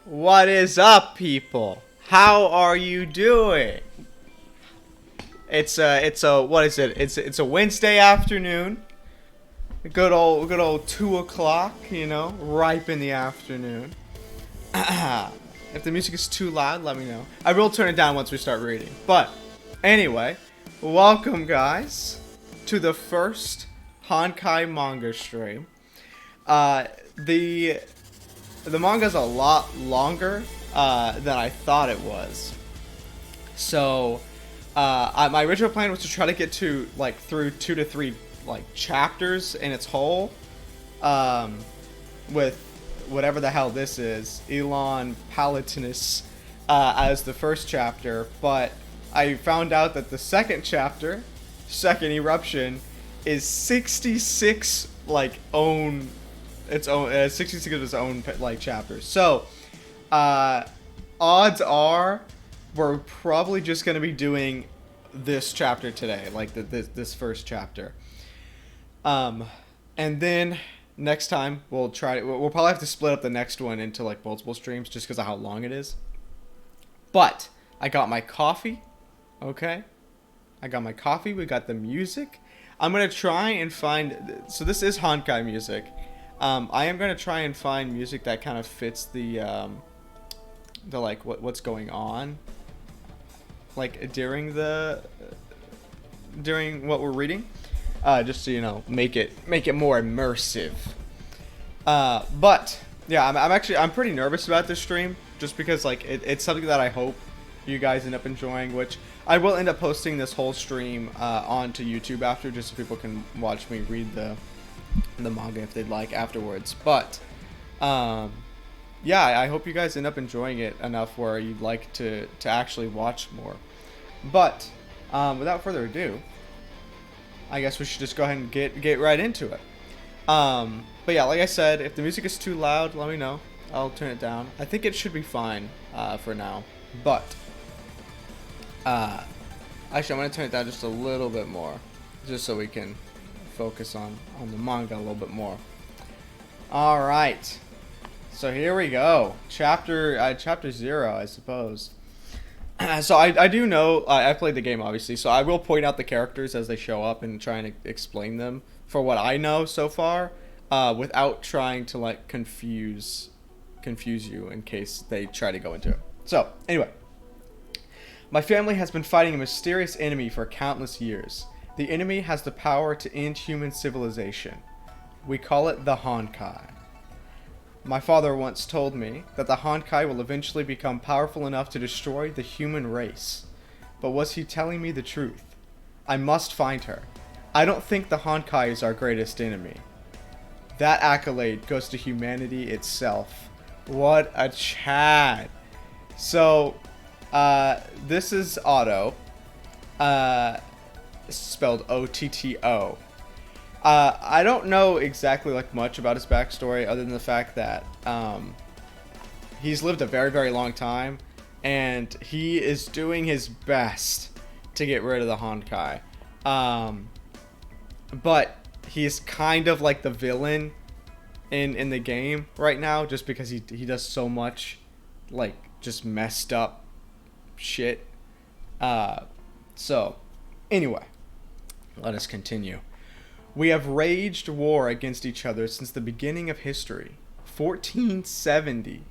What is up, people? How are you doing? What is it? It's a Wednesday afternoon. Good old 2 o'clock. Ripe in the afternoon. If the music is too loud, let me know. I will turn it down once we start reading. But anyway, welcome guys to the first Honkai manga stream. The manga's a lot longer than I thought it was. So, my original plan was to try to get to through 2 to 3 chapters in its whole, with whatever the hell this is, Elan Palatinus, as the first chapter. But I found out that the second chapter, Second Eruption, is 66 its own 66 of its own chapters. So odds are we're probably just going to be doing this chapter today, this first chapter, and then next time we'll probably have to split up the next one into multiple streams just because of how long it is. But I got my coffee. Okay, I got my coffee. We got the music. I'm gonna try and find, so this is Honkai music. I am gonna try and find music that kind of fits the what's going on, during what we're reading, just to make it more immersive. But yeah, I'm pretty nervous about this stream just because it's something that I hope you guys end up enjoying, which I will end up posting this whole stream onto YouTube after, just so people can watch me read the manga if they'd like afterwards. But yeah, I hope you guys end up enjoying it enough where you'd like to actually watch more. But without further ado, I guess we should just go ahead and get right into it. But yeah, like I said, if the music is too loud, let me know. I'll turn it down. I think it should be fine for now. But actually, I'm gonna turn it down just a little bit more, just so we can focus on the manga a little bit more. All right, so here we go. Chapter 0, I suppose. So I do know, I played the game obviously, so I will point out the characters as they show up and try and explain them for what I know so far, without trying to confuse you in case they try to go into it. So anyway, my family has been fighting a mysterious enemy for countless years. The enemy has the power to end human civilization. We call it the Honkai. My father once told me that the Honkai will eventually become powerful enough to destroy the human race. But was he telling me the truth? I must find her. I don't think the Honkai is our greatest enemy. That accolade goes to humanity itself. What a Chad. So, this is Otto. Spelled O-T-T-O. I don't know exactly much about his backstory other than the fact that he's lived a very, very long time, and he is doing his best to get rid of the Honkai. But he's kind of like the villain in the game right now, just because he does so much just messed up shit. So anyway, let us continue. We have waged war against each other since the beginning of history. 1470.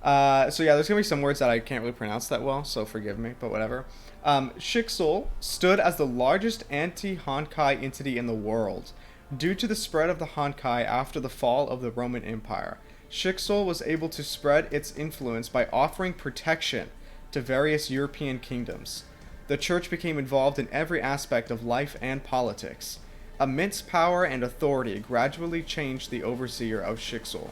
So yeah, there's going to be some words that I can't really pronounce that well, so forgive me, but whatever. Shixel stood as the largest anti-Honkai entity in the world. Due to the spread of the Honkai after the fall of the Roman Empire, Shixel was able to spread its influence by offering protection to various European kingdoms. The church became involved in every aspect of life and politics. Immense power and authority gradually changed the overseer of Shixel.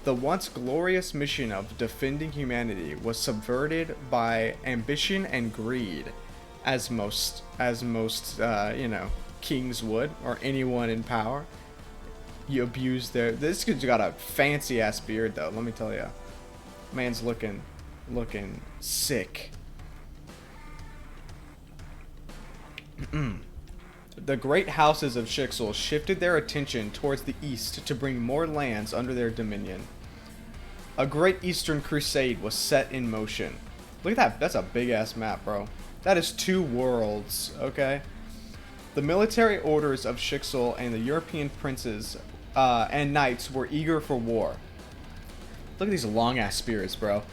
The once glorious mission of defending humanity was subverted by ambition and greed, as most kings would, or anyone in power. You abuse this kid's got a fancy ass beard though, let me tell you. Man's looking sick. The great houses of Shixel shifted their attention towards the east to bring more lands under their dominion. A great Eastern Crusade was set in motion. Look at that. That's a big-ass map, bro. That is 2 worlds, okay? The military orders of Shixel and the European princes and knights were eager for war. Look at these long-ass spears, bro.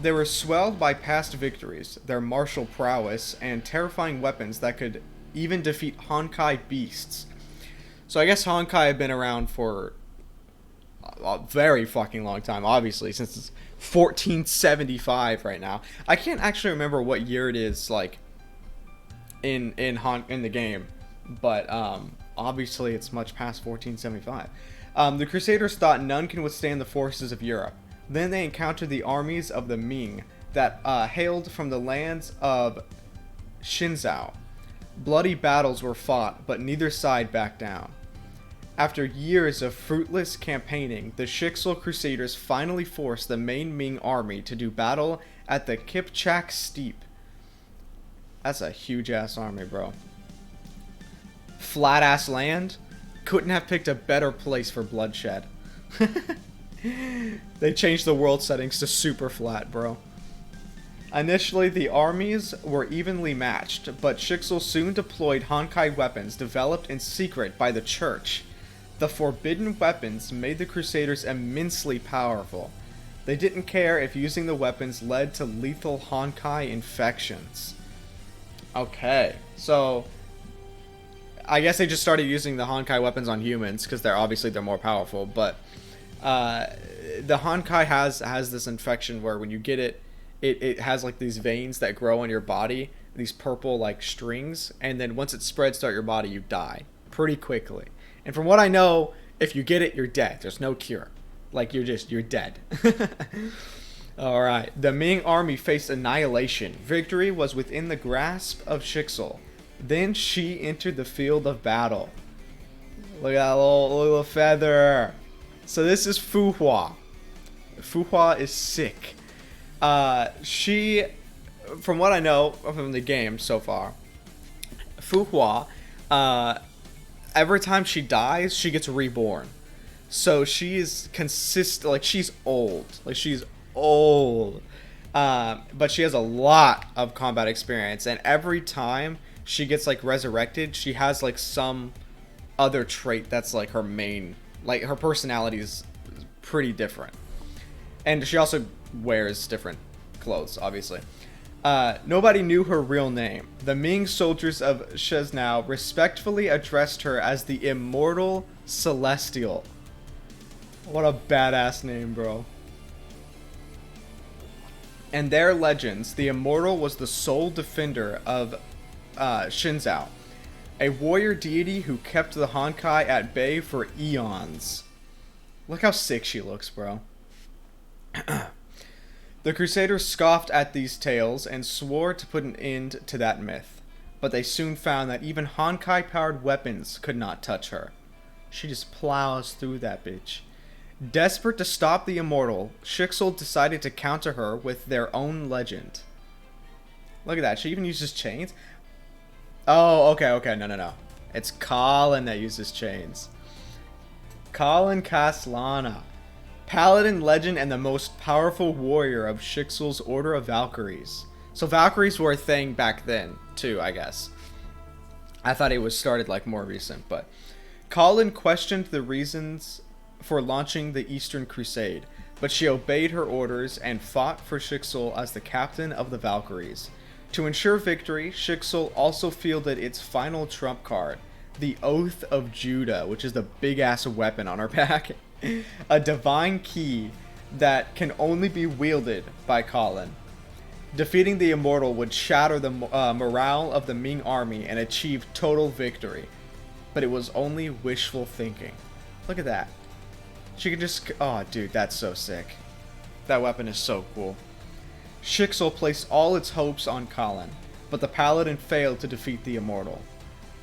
They were swelled by past victories, their martial prowess, and terrifying weapons that could even defeat Honkai beasts. So I guess Honkai have been around for a very fucking long time, obviously, since it's 1475 right now. I can't actually remember what year it is, like, in the game, but obviously it's much past 1475. The Crusaders thought none can withstand the forces of Europe. Then they encountered the armies of the Ming that hailed from the lands of Shinzhou. Bloody battles were fought, but neither side backed down. After years of fruitless campaigning, the Shixel Crusaders finally forced the main Ming army to do battle at the Kipchak Steppe. That's a huge-ass army, bro. Flat-ass land? Couldn't have picked a better place for bloodshed. They changed the world settings to super flat, bro. Initially, the armies were evenly matched, but Shixel soon deployed Honkai weapons developed in secret by the church. The forbidden weapons made the Crusaders immensely powerful. They didn't care if using the weapons led to lethal Honkai infections. Okay, so I guess they just started using the Honkai weapons on humans because they're more powerful, but the Honkai has this infection where when you get it, it has like these veins that grow on your body, these purple like strings, and then once it spreads throughout your body, you die pretty quickly. And from what I know, if you get it, you're dead. There's no cure. Like you're dead. Alright, the Ming army faced annihilation. Victory was within the grasp of Shixel. Then she entered the field of battle. Look at that little feather. So this is Fujua. Fujua is sick. She, from what I know from the game so far, Fujua, every time she dies, she gets reborn. So she's she's old. Like she's old. But she has a lot of combat experience, and every time she gets like resurrected, she has like some other trait that's like her main, like her personality is pretty different. And she also wears different clothes, obviously. Nobody knew her real name. The Ming soldiers of Shenzhou respectfully addressed her as the Immortal Celestial. What a badass name, bro. In their legends, the Immortal was the sole defender of Shenzhou, a warrior deity who kept the Honkai at bay for eons. Look how sick she looks, bro. The Crusaders scoffed at these tales and swore to put an end to that myth. But they soon found that even Honkai-powered weapons could not touch her. She just plows through that bitch. Desperate to stop the Immortal, Shixel decided to counter her with their own legend. Look at that. She even uses chains? Oh, okay. No. It's Colin that uses chains. Colin Caslana. Paladin legend and the most powerful warrior of Shixel's Order of Valkyries. So Valkyries were a thing back then, too, I guess. I thought it was started like more recent, but Colin questioned the reasons for launching the Eastern Crusade, but she obeyed her orders and fought for Shixel as the captain of the Valkyries. To ensure victory, Shixel also fielded its final trump card, the Oath of Judah, which is the big-ass weapon on her back. A divine key that can only be wielded by Colin. Defeating the Immortal would shatter the morale of the Ming army and achieve total victory. But it was only wishful thinking. Look at that. She could just... Oh, dude, that's so sick. That weapon is so cool. Shixel placed all its hopes on Colin, but the Paladin failed to defeat the Immortal.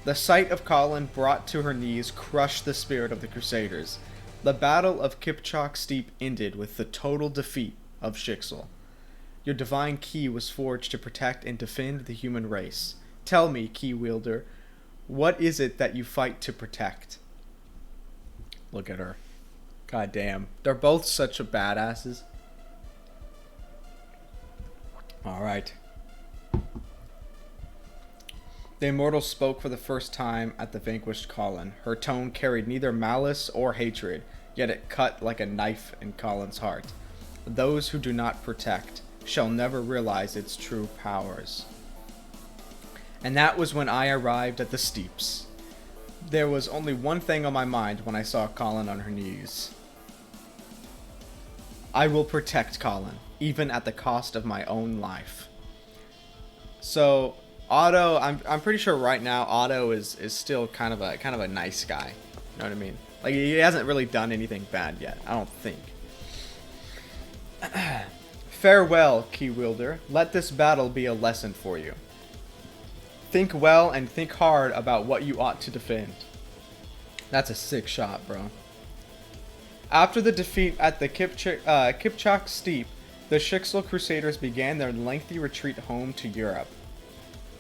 The sight of Colin brought to her knees crushed the spirit of the Crusaders. The Battle of Kipchak Steppe ended with the total defeat of Shixel. Your divine key was forged to protect and defend the human race. Tell me, key wielder, what is it that you fight to protect? Look at her. God damn. They're both such a badasses. Alright. The immortal spoke for the first time at the vanquished Colin. Her tone carried neither malice or hatred, yet it cut like a knife in Colin's heart. Those who do not protect shall never realize its true powers. And that was when I arrived at the steeps. There was only one thing on my mind when I saw Colin on her knees. I will protect Colin, even at the cost of my own life. So Otto, I'm pretty sure right now Otto is still kind of a nice guy. You know what I mean? Like, he hasn't really done anything bad yet, I don't think. Farewell, Key Wielder. Let this battle be a lesson for you. Think well and think hard about what you ought to defend. That's a sick shot, bro. After the defeat at the Kipchak Steep, the Shixel Crusaders began their lengthy retreat home to Europe.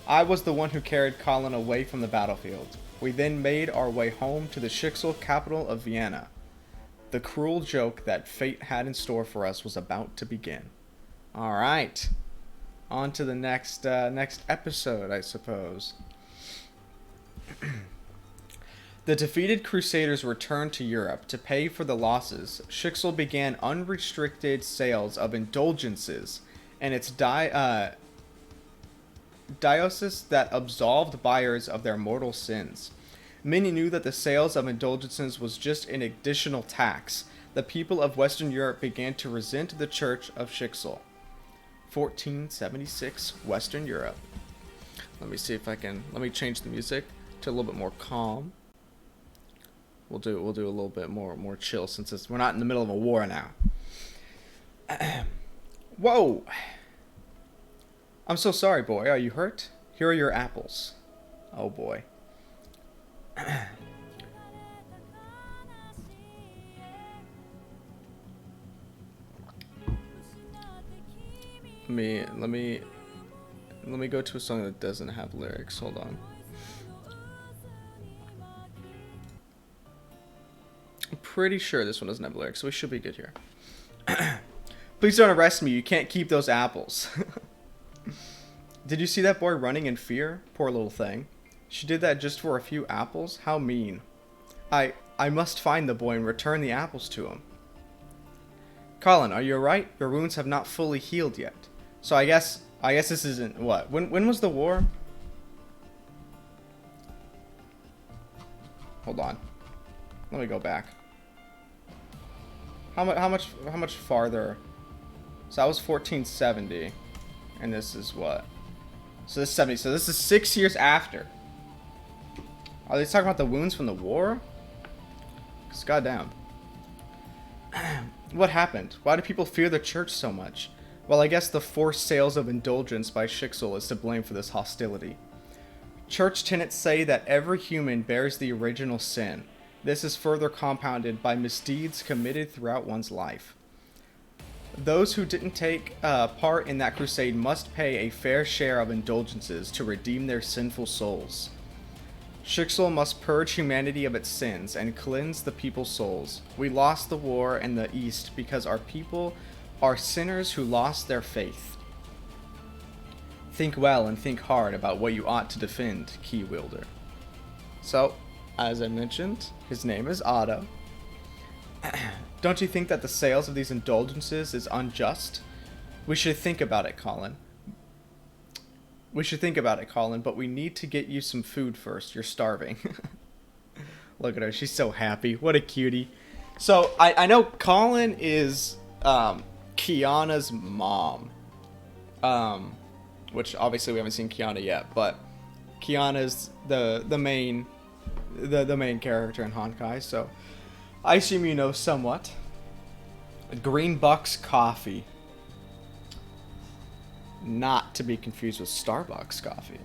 I was the one who carried Colin away from the battlefield. We then made our way home to the Shixel capital of Vienna. The cruel joke that fate had in store for us was about to begin. Alright. On to the next episode, I suppose. The defeated Crusaders returned to Europe. To pay for the losses, Shixel began unrestricted sales of indulgences and its diocese that absolved buyers of their mortal sins. Many knew that the sales of indulgences was just an additional tax. The people of Western Europe began to resent the Church of Shixel. 1476, Western Europe. Let me see if I can. Let me change the music to a little bit more calm. We'll do a little bit more chill since we're not in the middle of a war now. Whoa! I'm so sorry, boy. Are you hurt? Here are your apples. Oh boy. Let me go to a song that doesn't have lyrics. Hold on. I'm pretty sure this one doesn't have lyrics, so we should be good here. Please don't arrest me. You can't keep those apples. Did you see that boy running in fear? Poor little thing. She did that just for a few apples? How mean. I must find the boy and return the apples to him. Colin, are you alright? Your wounds have not fully healed yet. So I guess this isn't what? When was the war? Hold on. Let me go back. How much farther? So that was 1470, and this is what? So this is 70. So this is 6 years after. Are they talking about the wounds from the war? Cause goddamn. What happened? Why do people fear the church so much? Well, I guess the forced sales of indulgence by Shixel is to blame for this hostility. Church tenets say that every human bears the original sin. This is further compounded by misdeeds committed throughout one's life. Those who didn't take part in that crusade must pay a fair share of indulgences to redeem their sinful souls. Shixel must purge humanity of its sins and cleanse the people's souls. We lost the war in the East because our people are sinners who lost their faith. Think well and think hard about what you ought to defend, Key Wielder. So, as I mentioned, his name is Otto. Don't you think that the sales of these indulgences is unjust? We should think about it, Colin. But we need to get you some food first. You're starving. Look at her. She's so happy. What a cutie. So, I know Colin is Kiana's mom. Which, obviously, we haven't seen Kiana yet. But Kiana's the main character in Honkai. So, I assume you know somewhat. Green Bucks Coffee. Not to be confused with Starbucks coffee.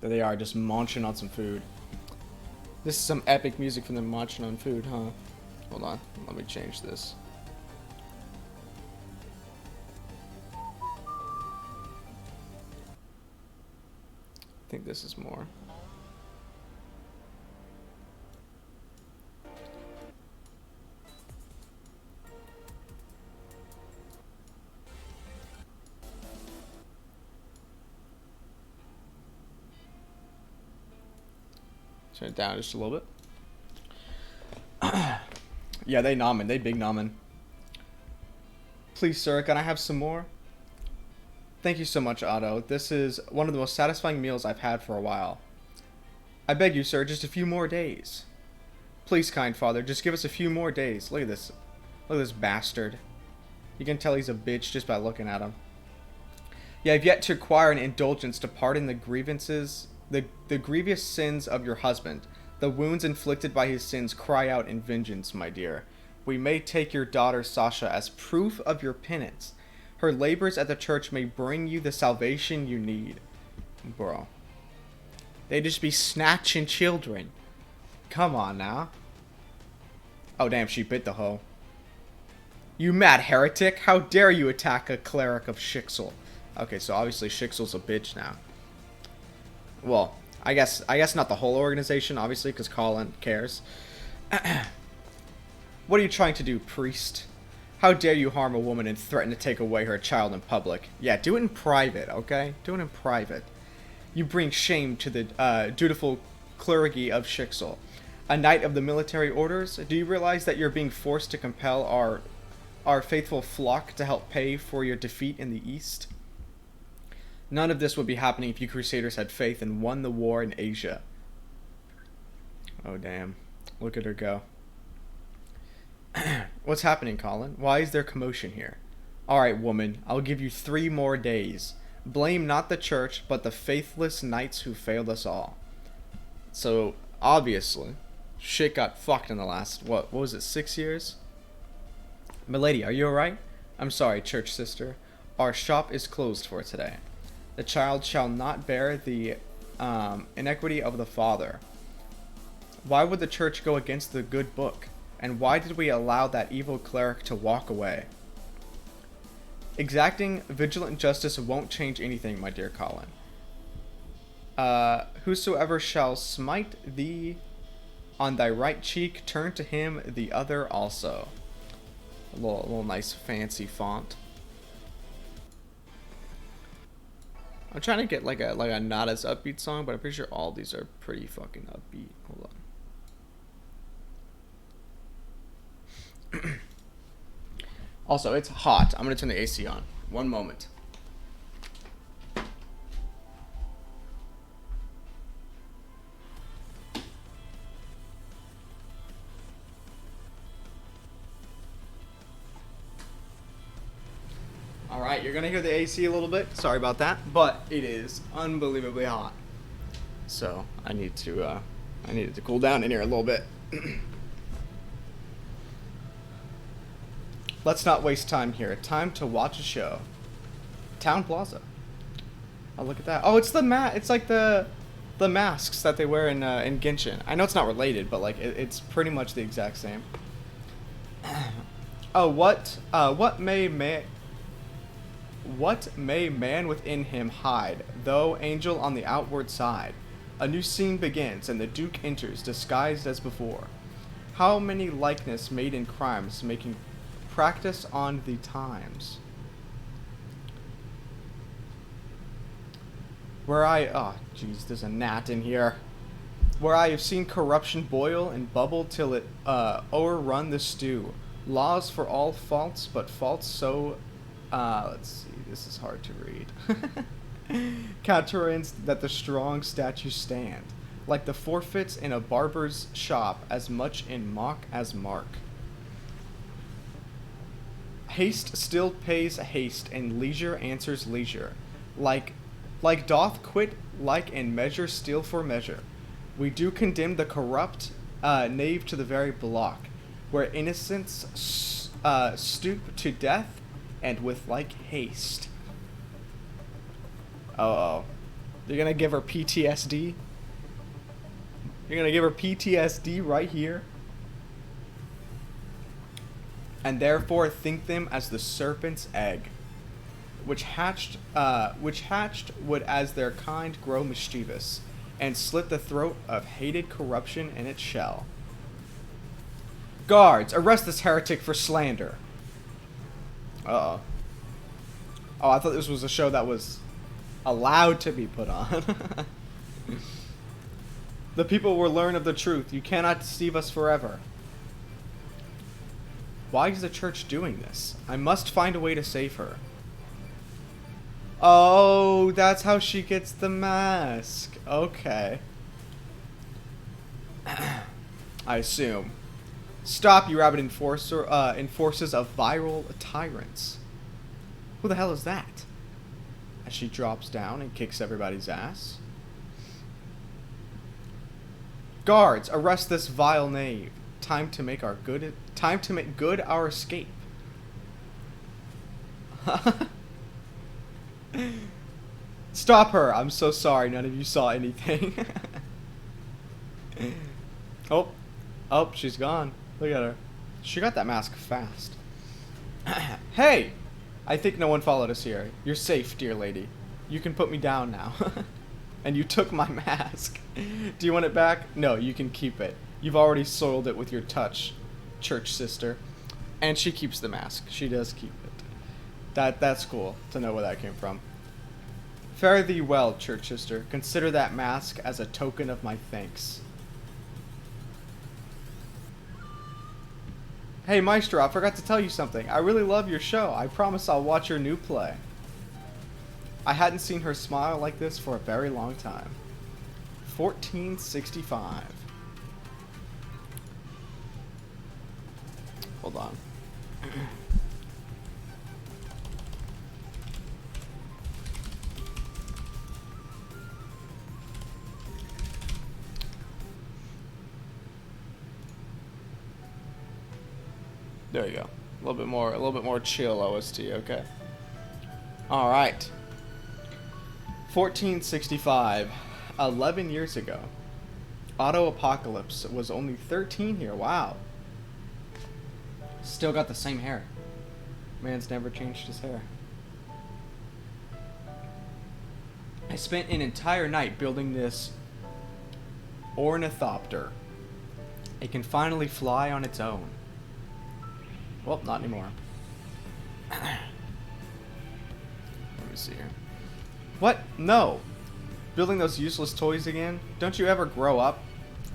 There they are, just munching on some food. This is some epic music from them munching on food, huh? Hold on, let me change this. I think this is more. Turn it down just a little bit. Yeah, they nomin. They big nomin. Please, sir, can I have some more? Thank you so much, Otto. This is one of the most satisfying meals I've had for a while. I beg you, sir, just a few more days. Please, kind father, just give us a few more days. Look at this. Look at this bastard. You can tell he's a bitch just by looking at him. Yeah, I've yet to acquire an indulgence to pardon the grievances, the grievous sins of your husband. The wounds inflicted by his sins cry out in vengeance, my dear. We may take your daughter Sasha as proof of your penance. Her labors at the church may bring you the salvation you need. Bro. They just be snatching children. Come on now. Oh, damn, she bit the hoe. You mad heretic! How dare you attack a cleric of Shixel? Okay, so obviously Shixel's a bitch now. Well, I guess not the whole organization, obviously, because Colin cares. What are you trying to do, priest? How dare you harm a woman and threaten to take away her child in public? Yeah, do it in private, okay? Do it in private. You bring shame to the dutiful clergy of Shixel. A knight of the military orders? Do you realize that you're being forced to compel our faithful flock to help pay for your defeat in the East? None of this would be happening if you Crusaders had faith and won the war in Asia. Oh, damn. Look at her go. What's happening, Colin? Why is there commotion here? Alright, woman. I'll give you 3 more days. Blame not the church, but the faithless knights who failed us all. So, obviously, shit got fucked in the last, what was it, 6 years? Milady, are you alright? I'm sorry, church sister. Our shop is closed for today. The child shall not bear the iniquity of the father. Why would the church go against the good book? And why did we allow that evil cleric to walk away? Exacting vigilant justice won't change anything, my dear Colin. Whosoever shall smite thee on thy right cheek, turn to him the other also. A little nice fancy font. I'm trying to get like a not as upbeat song, but I'm pretty sure all these are pretty fucking upbeat. Hold on. Also, it's hot. I'm gonna turn the AC on. One moment. Alright, you're gonna hear the AC a little bit. Sorry about that. But it is unbelievably hot. So I need to cool down in here a little bit. Let's not waste time here. Time to watch a show. Town Plaza. Oh, look at that. Oh, it's it's like the masks that they wear in Genshin. I know it's not related, but like it's pretty much the exact same. Oh, what may man within him hide, though angel on the outward side? A new scene begins, and the Duke enters, disguised as before. How many likeness made in crimes, making practice on the times. Oh jeez, there's a gnat in here. Where I have seen corruption boil and bubble till it o'errun the stew. Laws for all faults, but faults so let's see, this is hard to read. Counterance that the strong statues stand, like the forfeits in a barber's shop, as much in mock as mark. Haste still pays haste, and leisure answers leisure. Like doth quit, like and measure steal for measure. We do condemn the corrupt knave to the very block, where innocents stoop to death, and with like haste. Uh-oh. You're gonna give her PTSD? You're gonna give her PTSD right here? And therefore think them as the serpent's egg, which hatched would as their kind grow mischievous, and slit the throat of hated corruption in its shell. Guards, arrest this heretic for slander. Uh-oh. Oh, I thought this was a show that was allowed to be put on. The people will learn of the truth. You cannot deceive us forever. Why is the church doing this? I must find a way to save her. Oh, that's how she gets the mask. Okay. I assume. Stop, you rabid enforcers of viral tyrants. Who the hell is that? As she drops down and kicks everybody's ass. Guards, arrest this vile knave. Time to make good our escape. Stop her! I'm so sorry, none of you saw anything. Oh, she's gone. Look at her. She got that mask fast. Hey! I think no one followed us here. You're safe, dear lady. You can put me down now. And you took my mask. Do you want it back? No, you can keep it. You've already soiled it with your touch, church sister. And she keeps the mask. She does keep it. That's cool to know where that came from. Fare thee well, church sister. Consider that mask as a token of my thanks. Hey, Maestro, I forgot to tell you something. I really love your show. I promise I'll watch your new play. I hadn't seen her smile like this for a very long time. 1465. Hold on. There you go. A little bit more chill OST, okay? Alright. 1465. 11 years ago. Auto Apocalypse was only 13 here. Wow. Still got the same hair. Man's never changed his hair. I spent an entire night building this ornithopter. It can finally fly on its own. Well, not anymore. Let me see here. What? No. Building those useless toys again? Don't you ever grow up?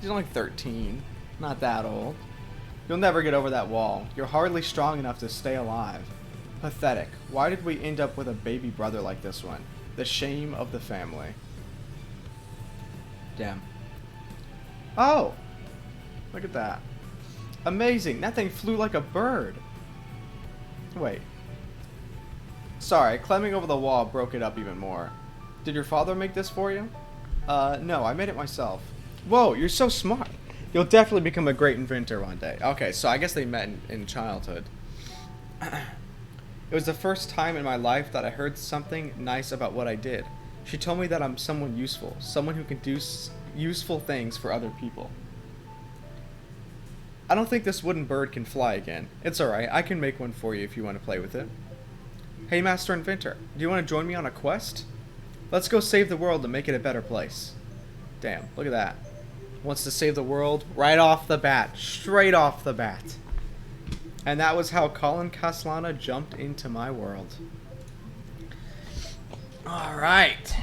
You're only 13. Not that old. You'll never get over that wall. You're hardly strong enough to stay alive. Pathetic. Why did we end up with a baby brother like this one? The shame of the family. Damn. Oh! Look at that. Amazing. That thing flew like a bird. Wait. Sorry, climbing over the wall broke it up even more. Did your father make this for you? No, I made it myself. Whoa, you're so smart. You'll definitely become a great inventor one day. Okay, so I guess they met in childhood. It was the first time in my life that I heard something nice about what I did. She told me that I'm someone useful, someone who can do useful things for other people. I don't think this wooden bird can fly again. It's alright, I can make one for you if you want to play with it. Hey, Master Inventor, do you want to join me on a quest? Let's go save the world and make it a better place. Damn, look at that. Wants to save the world right off the bat. Straight off the bat. And that was how Colin Castellana jumped into my world. Alright.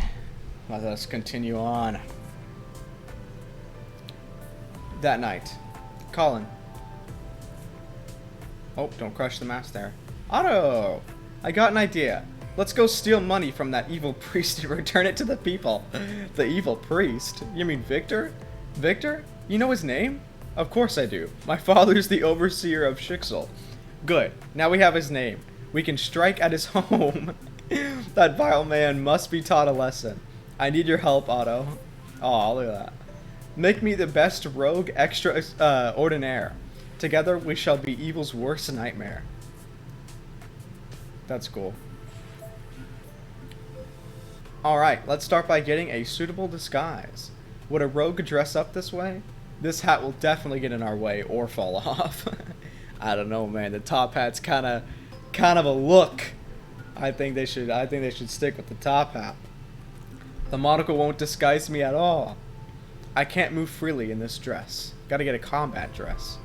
Let us continue on. That night. Colin. Oh, don't crush the mask there. Otto! I got an idea. Let's go steal money from that evil priest and return it to the people. The evil priest? You mean Victor? Victor? You know his name? Of course I do. My father's the overseer of Shixel. Good. Now we have his name. We can strike at his home. That vile man must be taught a lesson. I need your help, Otto. Oh, look at that. Make me the best rogue extraordinaire. Together we shall be evil's worst nightmare. That's cool. Alright, let's start by getting a suitable disguise. Would a rogue dress up this way? This hat will definitely get in our way or fall off. I don't know, man. The top hat's kind of a look. I think they should stick with the top hat. The monocle won't disguise me at all. I can't move freely in this dress. Gotta get a combat dress.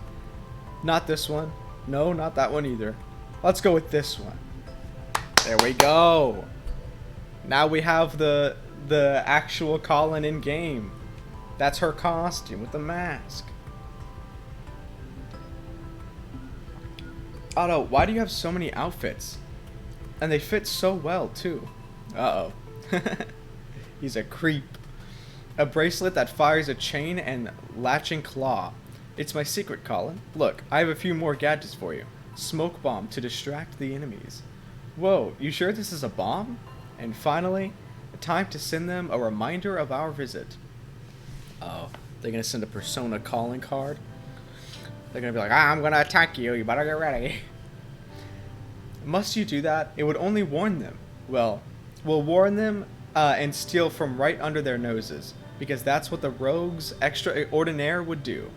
Not this one. No, not that one either. Let's go with this one. There we go. Now we have the actual Colin in game. That's her costume with the mask. Otto, why do you have so many outfits? And they fit so well, too. Uh-oh. He's a creep. A bracelet that fires a chain and latching claw. It's my secret, Colin. Look, I have a few more gadgets for you. Smoke bomb to distract the enemies. Whoa, you sure this is a bomb? And finally, time to send them a reminder of our visit. Oh, they're gonna send a persona calling card? They're gonna be like, I'm gonna attack you, you better get ready. Must you do that? It would only warn them. Well, we'll warn them and steal from right under their noses, because that's what the rogues extraordinaire would do.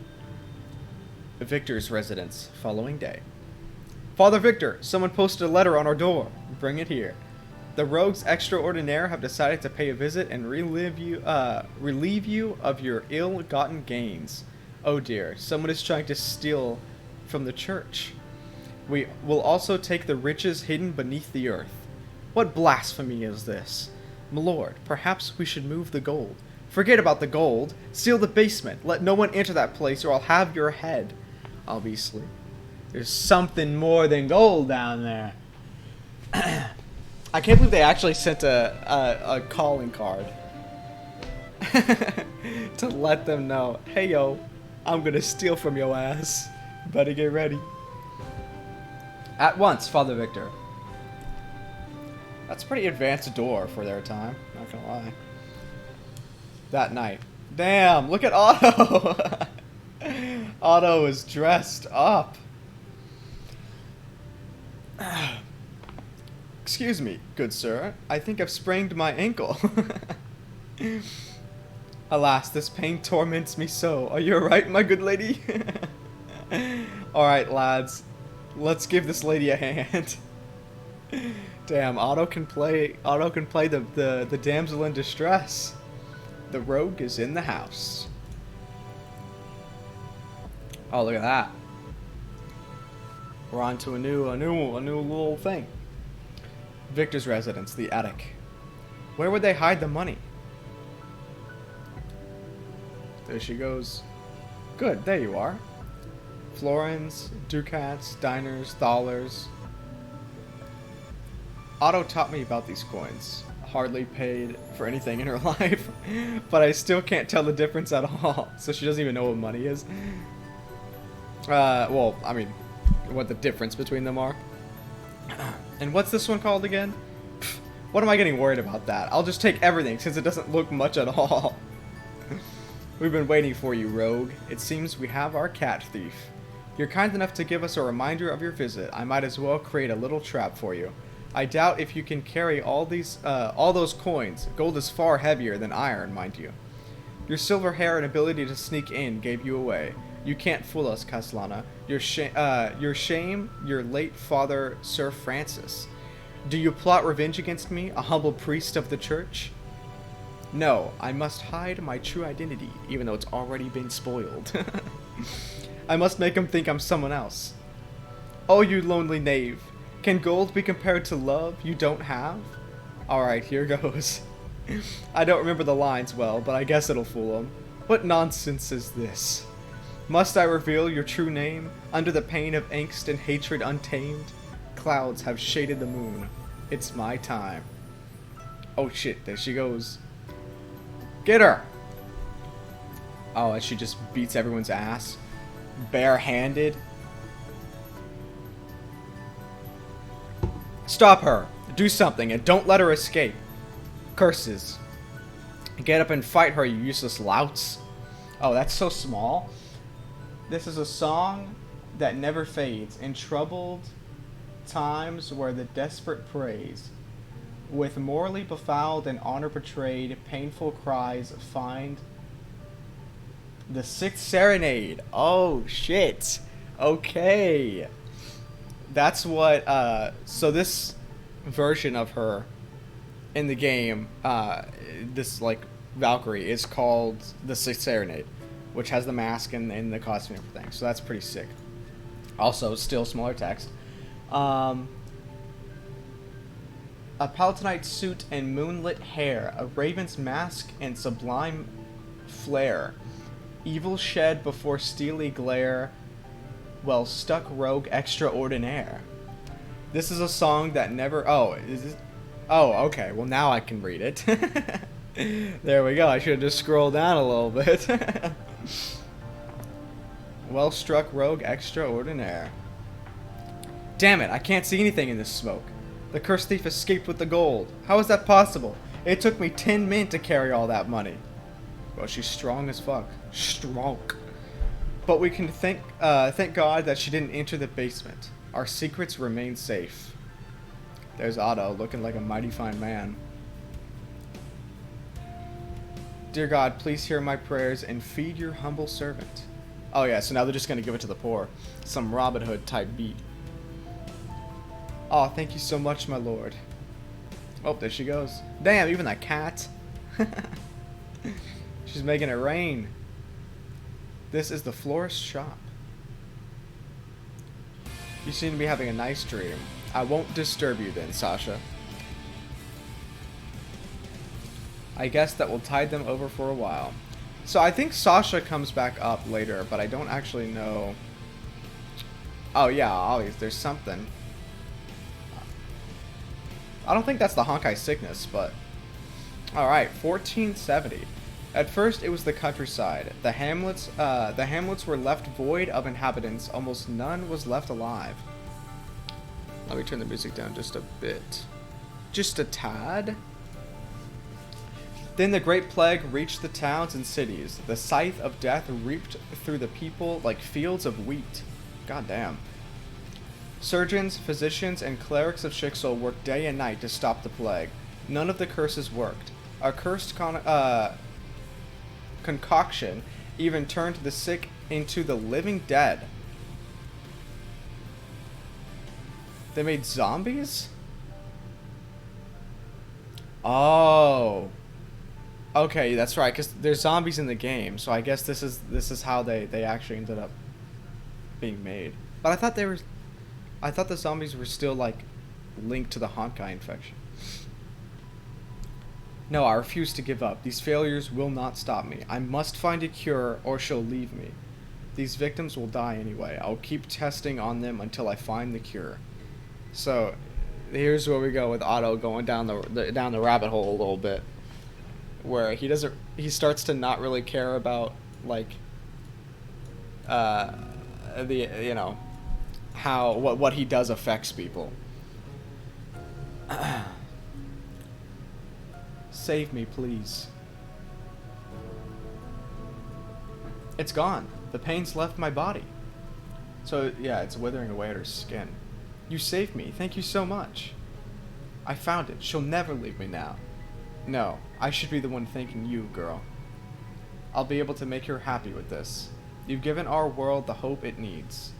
Victor's residence, following day. Father Victor, someone posted a letter on our door. Bring it here. The rogues extraordinaire have decided to pay a visit and relieve you of your ill-gotten gains. Oh dear, someone is trying to steal from the church. We will also take the riches hidden beneath the earth. What blasphemy is this? Milord, perhaps we should move the gold. Forget about the gold. Seal the basement. Let no one enter that place or I'll have your head. Obviously. There's something more than gold down there. I can't believe they actually sent a calling card. To let them know, hey yo, I'm gonna steal from your ass. Better get ready. At once, Father Victor. That's a pretty advanced door for their time, not gonna lie. That night. Damn, look at Otto! Otto is dressed up. Excuse me, good sir. I think I've sprained my ankle. Alas, this pain torments me so. Are you alright, my good lady? Alright, lads. Let's give this lady a hand. Damn, Otto can play the damsel in distress. The rogue is in the house. Oh, look at that. We're on to a new little thing. Victor's residence, the attic. Where would they hide the money? There she goes. Good, there you are. Florins, ducats, diners, thalers. Otto taught me about these coins. Hardly paid for anything in her life, but I still can't tell the difference at all. So she doesn't even know what money is. Well, I mean, what the difference between them are. And what's this one called again? Pfft, what am I getting worried about that? I'll just take everything since it doesn't look much at all. We've been waiting for you, rogue. It seems we have our cat thief. You're kind enough to give us a reminder of your visit. I might as well create a little trap for you. I doubt if you can carry all those coins. Gold is far heavier than iron, mind you. Your silver hair and ability to sneak in gave you away. You can't fool us, Castellana. Your shame, your late father, Sir Francis. Do you plot revenge against me, a humble priest of the church? No, I must hide my true identity, even though it's already been spoiled. I must make him think I'm someone else. Oh, you lonely knave. Can gold be compared to love you don't have? Alright, here goes. I don't remember the lines well, but I guess it'll fool him. What nonsense is this? Must I reveal your true name, under the pain of angst and hatred untamed? Clouds have shaded the moon. It's my time. Oh shit, there she goes. Get her! Oh, and she just beats everyone's ass. Barehanded. Stop her! Do something, and don't let her escape. Curses. Get up and fight her, you useless louts. Oh, that's so small. This is a song that never fades. In troubled times where the desperate praise, with morally befouled and honor betrayed, painful cries find the sixth serenade. Oh, shit. Okay. That's what, so this version of her in the game, this, like, Valkyrie, is called the Sixth Serenade, which has the mask and the costume and everything, so that's pretty sick. Also, still smaller text. A Palatinite suit and moonlit hair, a raven's mask and sublime flare. Evil shed before steely glare. Well stuck rogue extraordinaire. This is a song that never... Oh, is it? Oh, okay. Well, now I can read it. There we go. I should have just scrolled down a little bit. Well struck rogue extraordinaire. Damn it, I can't see anything in this smoke. The cursed thief escaped with the gold. How is that possible? It took me 10 men to carry all that money. Well, she's strong as fuck. Strong. But we can thank God that she didn't enter the basement. Our secrets remain safe. There's Otto, looking like a mighty fine man. Dear God, please hear my prayers and feed your humble servant. Oh yeah, so now they're just gonna give it to the poor. Some Robin Hood type beat. Oh, thank you so much, my lord. Oh, there she goes. Damn, even that cat. She's making it rain. This is the florist's shop. You seem to be having a nice dream. I won't disturb you then, Sasha. I guess that will tide them over for a while. So I think Sasha comes back up later, but I don't actually know. Oh yeah, always there's something. I don't think that's the Honkai sickness, but... Alright, 1470. At first, it was the countryside. The hamlets were left void of inhabitants. Almost none was left alive. Let me turn the music down just a bit. Just a tad. Then the Great Plague reached the towns and cities. The scythe of death reaped through the people like fields of wheat. God damn. Surgeons, physicians, and clerics of Shixel worked day and night to stop the plague. None of the curses worked. A cursed concoction even turned the sick into the living dead. They made zombies? Oh. Okay, that's right, because there's zombies in the game, so I guess this is how they actually ended up being made. But I thought the zombies were still like linked to the Honkai infection. No, I refuse to give up. These failures will not stop me. I must find a cure or she'll leave me. These victims will die anyway. I'll keep testing on them until I find the cure. So, here's where we go with Otto going down the rabbit hole a little bit, where he starts to not really care about like what he does affects people. Save me, please. It's gone. The pain's left my body. So, yeah, it's withering away at her skin. You saved me. Thank you so much. I found it. She'll never leave me now. No, I should be the one thanking you, girl. I'll be able to make her happy with this. You've given our world the hope it needs.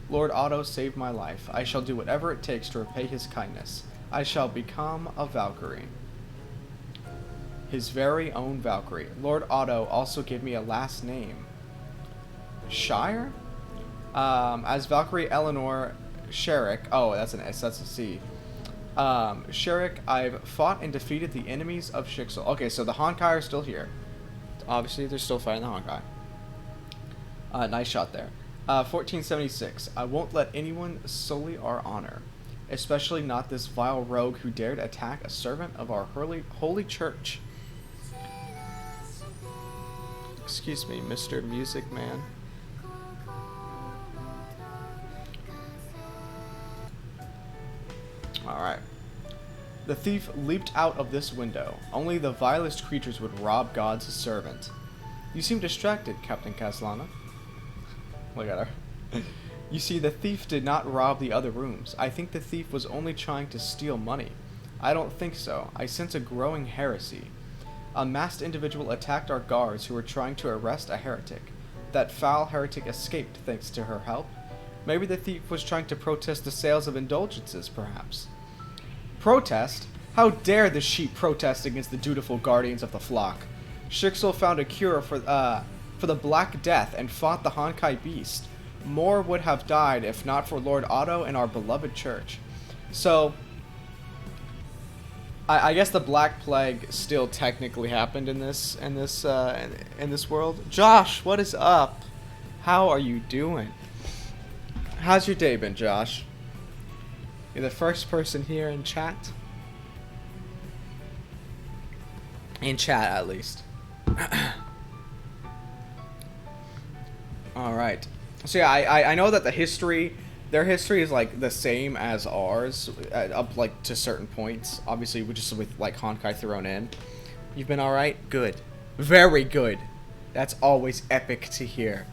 Lord Otto saved my life. I shall do whatever it takes to repay his kindness. I shall become a Valkyrie. His very own Valkyrie. Lord Otto also gave me a last name. Shire? As Valkyrie Eleanor Sherrick. Oh, that's an S, that's a C. Sherrick, I've fought and defeated the enemies of Shixel. Okay, so the Honkai are still here. Obviously, they're still fighting the Honkai. Nice shot there. 1476. I won't let anyone sully our honor. Especially not this vile rogue who dared attack a servant of our holy church. Excuse me, Mr. Music Man. Alright. The thief leaped out of this window. Only the vilest creatures would rob God's servant. You seem distracted, Captain Caslana. Look at her. You see, the thief did not rob the other rooms. I think the thief was only trying to steal money. I don't think so. I sense a growing heresy. A masked individual attacked our guards who were trying to arrest a heretic. That foul heretic escaped thanks to her help. Maybe the thief was trying to protest the sales of indulgences, perhaps. Protest? How dare the sheep protest against the dutiful guardians of the flock? Shixel found a cure for the Black Death and fought the Honkai beast. More would have died if not for Lord Otto and our beloved church. So, I guess the Black Plague still technically happened in this world. Josh, what is up? How are you doing? How's your day been, Josh? You're the first person here in chat. In chat, at least. All right. So yeah, I know that their history is like the same as ours, up like to certain points. Obviously, we just with like Honkai thrown in. You've been all right. Good, very good. That's always epic to hear.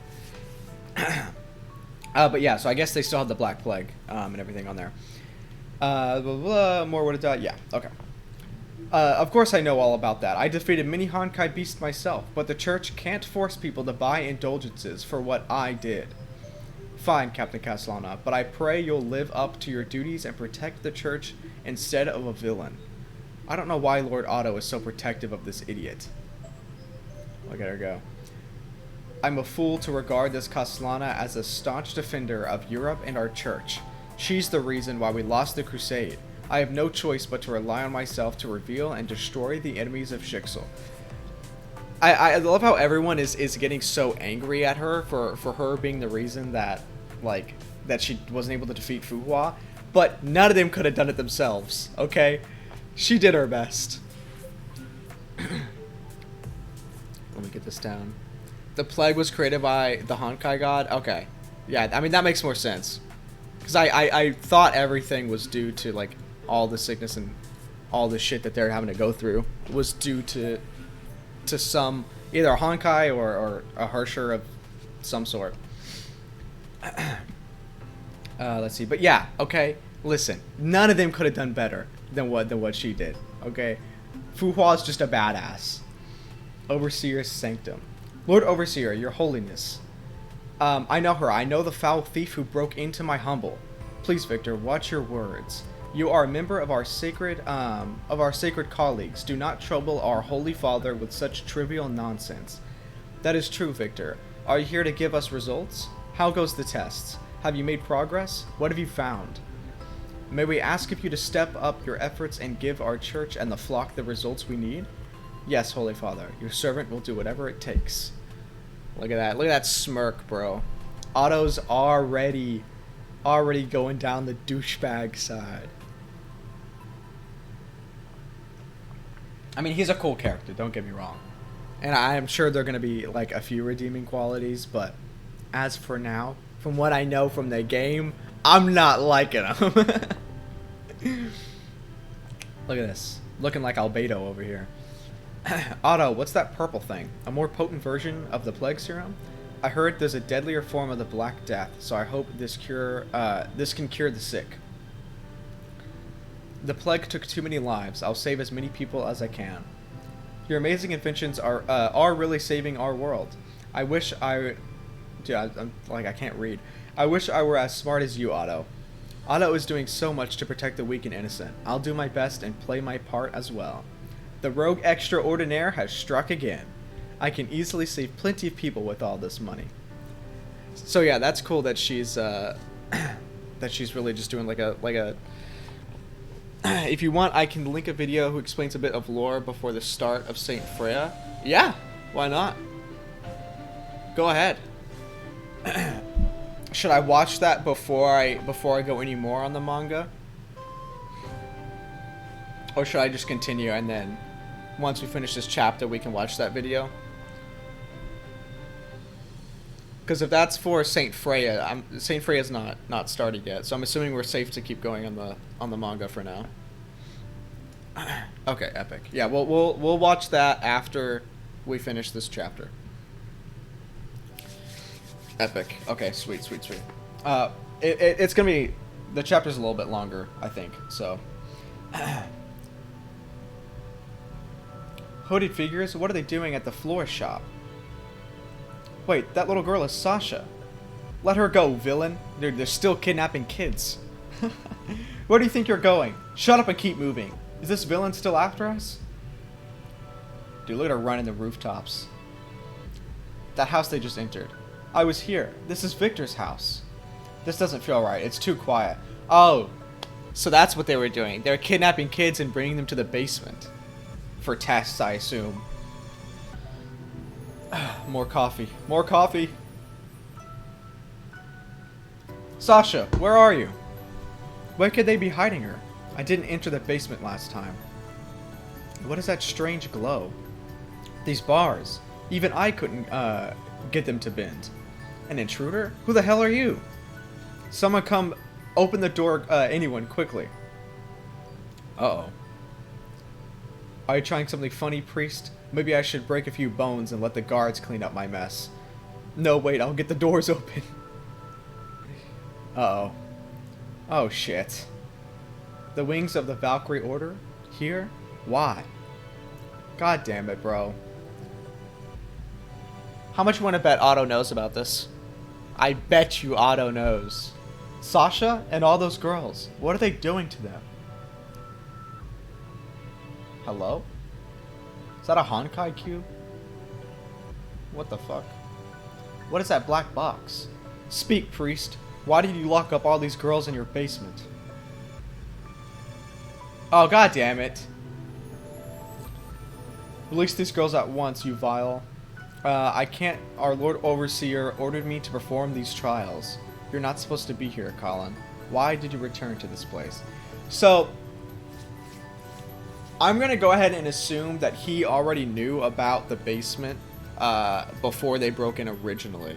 But yeah, so I guess they still have the Black Plague and everything on there. Blah, blah, blah, more would have died. Yeah, okay. Of course I know all about that. I defeated many Honkai beasts myself, but the church can't force people to buy indulgences for what I did. Fine, Captain Castellana, but I pray you'll live up to your duties and protect the church instead of a villain. I don't know why Lord Otto is so protective of this idiot. Look at her go. I'm a fool to regard this Castellana as a staunch defender of Europe and our church. She's the reason why we lost the crusade. I have no choice but to rely on myself to reveal and destroy the enemies of Shixel. I love how everyone is getting so angry at her for her being the reason that, like, that she wasn't able to defeat Fujua, but none of them could have done it themselves, okay? She did her best. Let me get this down. The plague was created by the Honkai god? Okay. Yeah, I mean, that makes more sense. Because I thought everything was due to, like, all the sickness and all the shit that they're having to go through was due to some, either a Honkai or a Hersher of some sort. Let's see. But yeah, okay, listen. None of them could have done better than what she did, okay? Fuhua's just a badass. Overseer's Sanctum. Lord Overseer, your holiness. I know her. I know the foul thief who broke into my humble. Please, Victor, watch your words. You are a member of our sacred colleagues. Do not trouble our Holy Father with such trivial nonsense. That is true, Victor. Are you here to give us results? How goes the tests? Have you made progress? What have you found? May we ask of you to step up your efforts and give our church and the flock the results we need? Yes, Holy Father. Your servant will do whatever it takes. Look at that. Look at that smirk, bro. Otto's already going down the douchebag side. I mean, he's a cool character, don't get me wrong. And I am sure there are going to be, like, a few redeeming qualities, but as for now, from what I know from the game, I'm not liking him. Look at this. Looking like Albedo over here. Otto, what's that purple thing? A more potent version of the plague serum? I heard there's a deadlier form of the Black Death, so I hope this can cure the sick. The plague took too many lives. I'll save as many people as I can. Your amazing inventions are really saving our world. I wish I... Dude, I can't read. I wish I were as smart as you, Otto. Otto is doing so much to protect the weak and innocent. I'll do my best and play my part as well. The rogue extraordinaire has struck again. I can easily save plenty of people with all this money. So yeah, that's cool that she's that she's really just doing like a if you want, I can link a video who explains a bit of lore before the start of Saint Freya. Yeah, why not? Go ahead. Should I watch that before I go any more on the manga? Or should I just continue and then once we finish this chapter we can watch that video? Because if that's for Saint Freya, Saint Freya's not started yet, so I'm assuming we're safe to keep going on the manga for now. Okay, epic. Yeah, we'll watch that after we finish this chapter. Epic. Okay, sweet. It's gonna be, the chapter's a little bit longer, I think. So, hooded figures. What are they doing at the florist shop? Wait, that little girl is Sasha. Let her go, villain. They're still kidnapping kids. Where do you think you're going? Shut up and keep moving. Is this villain still after us? Dude, look at her running the rooftops. That house they just entered. I was here. This is Victor's house. This doesn't feel right. It's too quiet. Oh, So that's what they were doing. They were kidnapping kids and bringing them to the basement. For tests, I assume. More coffee. More coffee. Sasha, where are you? Where could they be hiding her? I didn't enter the basement last time. What is that strange glow? These bars. Even I couldn't get them to bend. An intruder? Who the hell are you? Someone come open the door, anyone, quickly. Uh-oh. Are you trying something funny, priest? Maybe I should break a few bones and let the guards clean up my mess. No, wait, I'll get the doors open. Uh-oh. Oh, shit. The wings of the Valkyrie Order? Here? Why? God damn it, bro. How much you want to bet Otto knows about this? I bet you Otto knows. Sasha and all those girls. What are they doing to them? Hello? Is that a Honkai cube? What the fuck? What is that black box? Speak, priest. Why did you lock up all these girls in your basement? Oh, god damn it. Release these girls at once, you vile. I can't. Our Lord Overseer ordered me to perform these trials. You're not supposed to be here, Colin. Why did you return to this place? So, I'm going to go ahead and assume that he already knew about the basement before they broke in originally.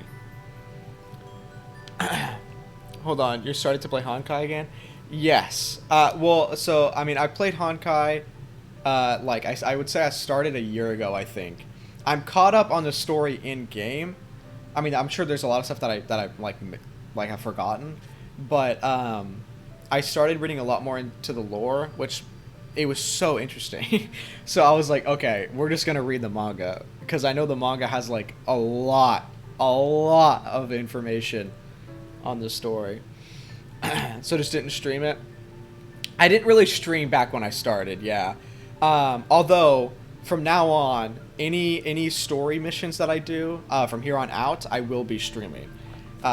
Hold on, you're starting to play Honkai again? Yes. Well, so, I mean, I played Honkai, like, I would say I started a year ago, I think. I'm caught up on the story in-game. I mean, I'm sure there's a lot of stuff that I like have forgotten. But, I started reading a lot more into the lore, which it was so interesting. So I was like, okay, we're just going to read the manga. Because I know the manga has, like, a lot of information on the story. So just didn't stream it. I didn't really stream back when I started, yeah. Although, from now on, any story missions that I do, from here on out, I will be streaming.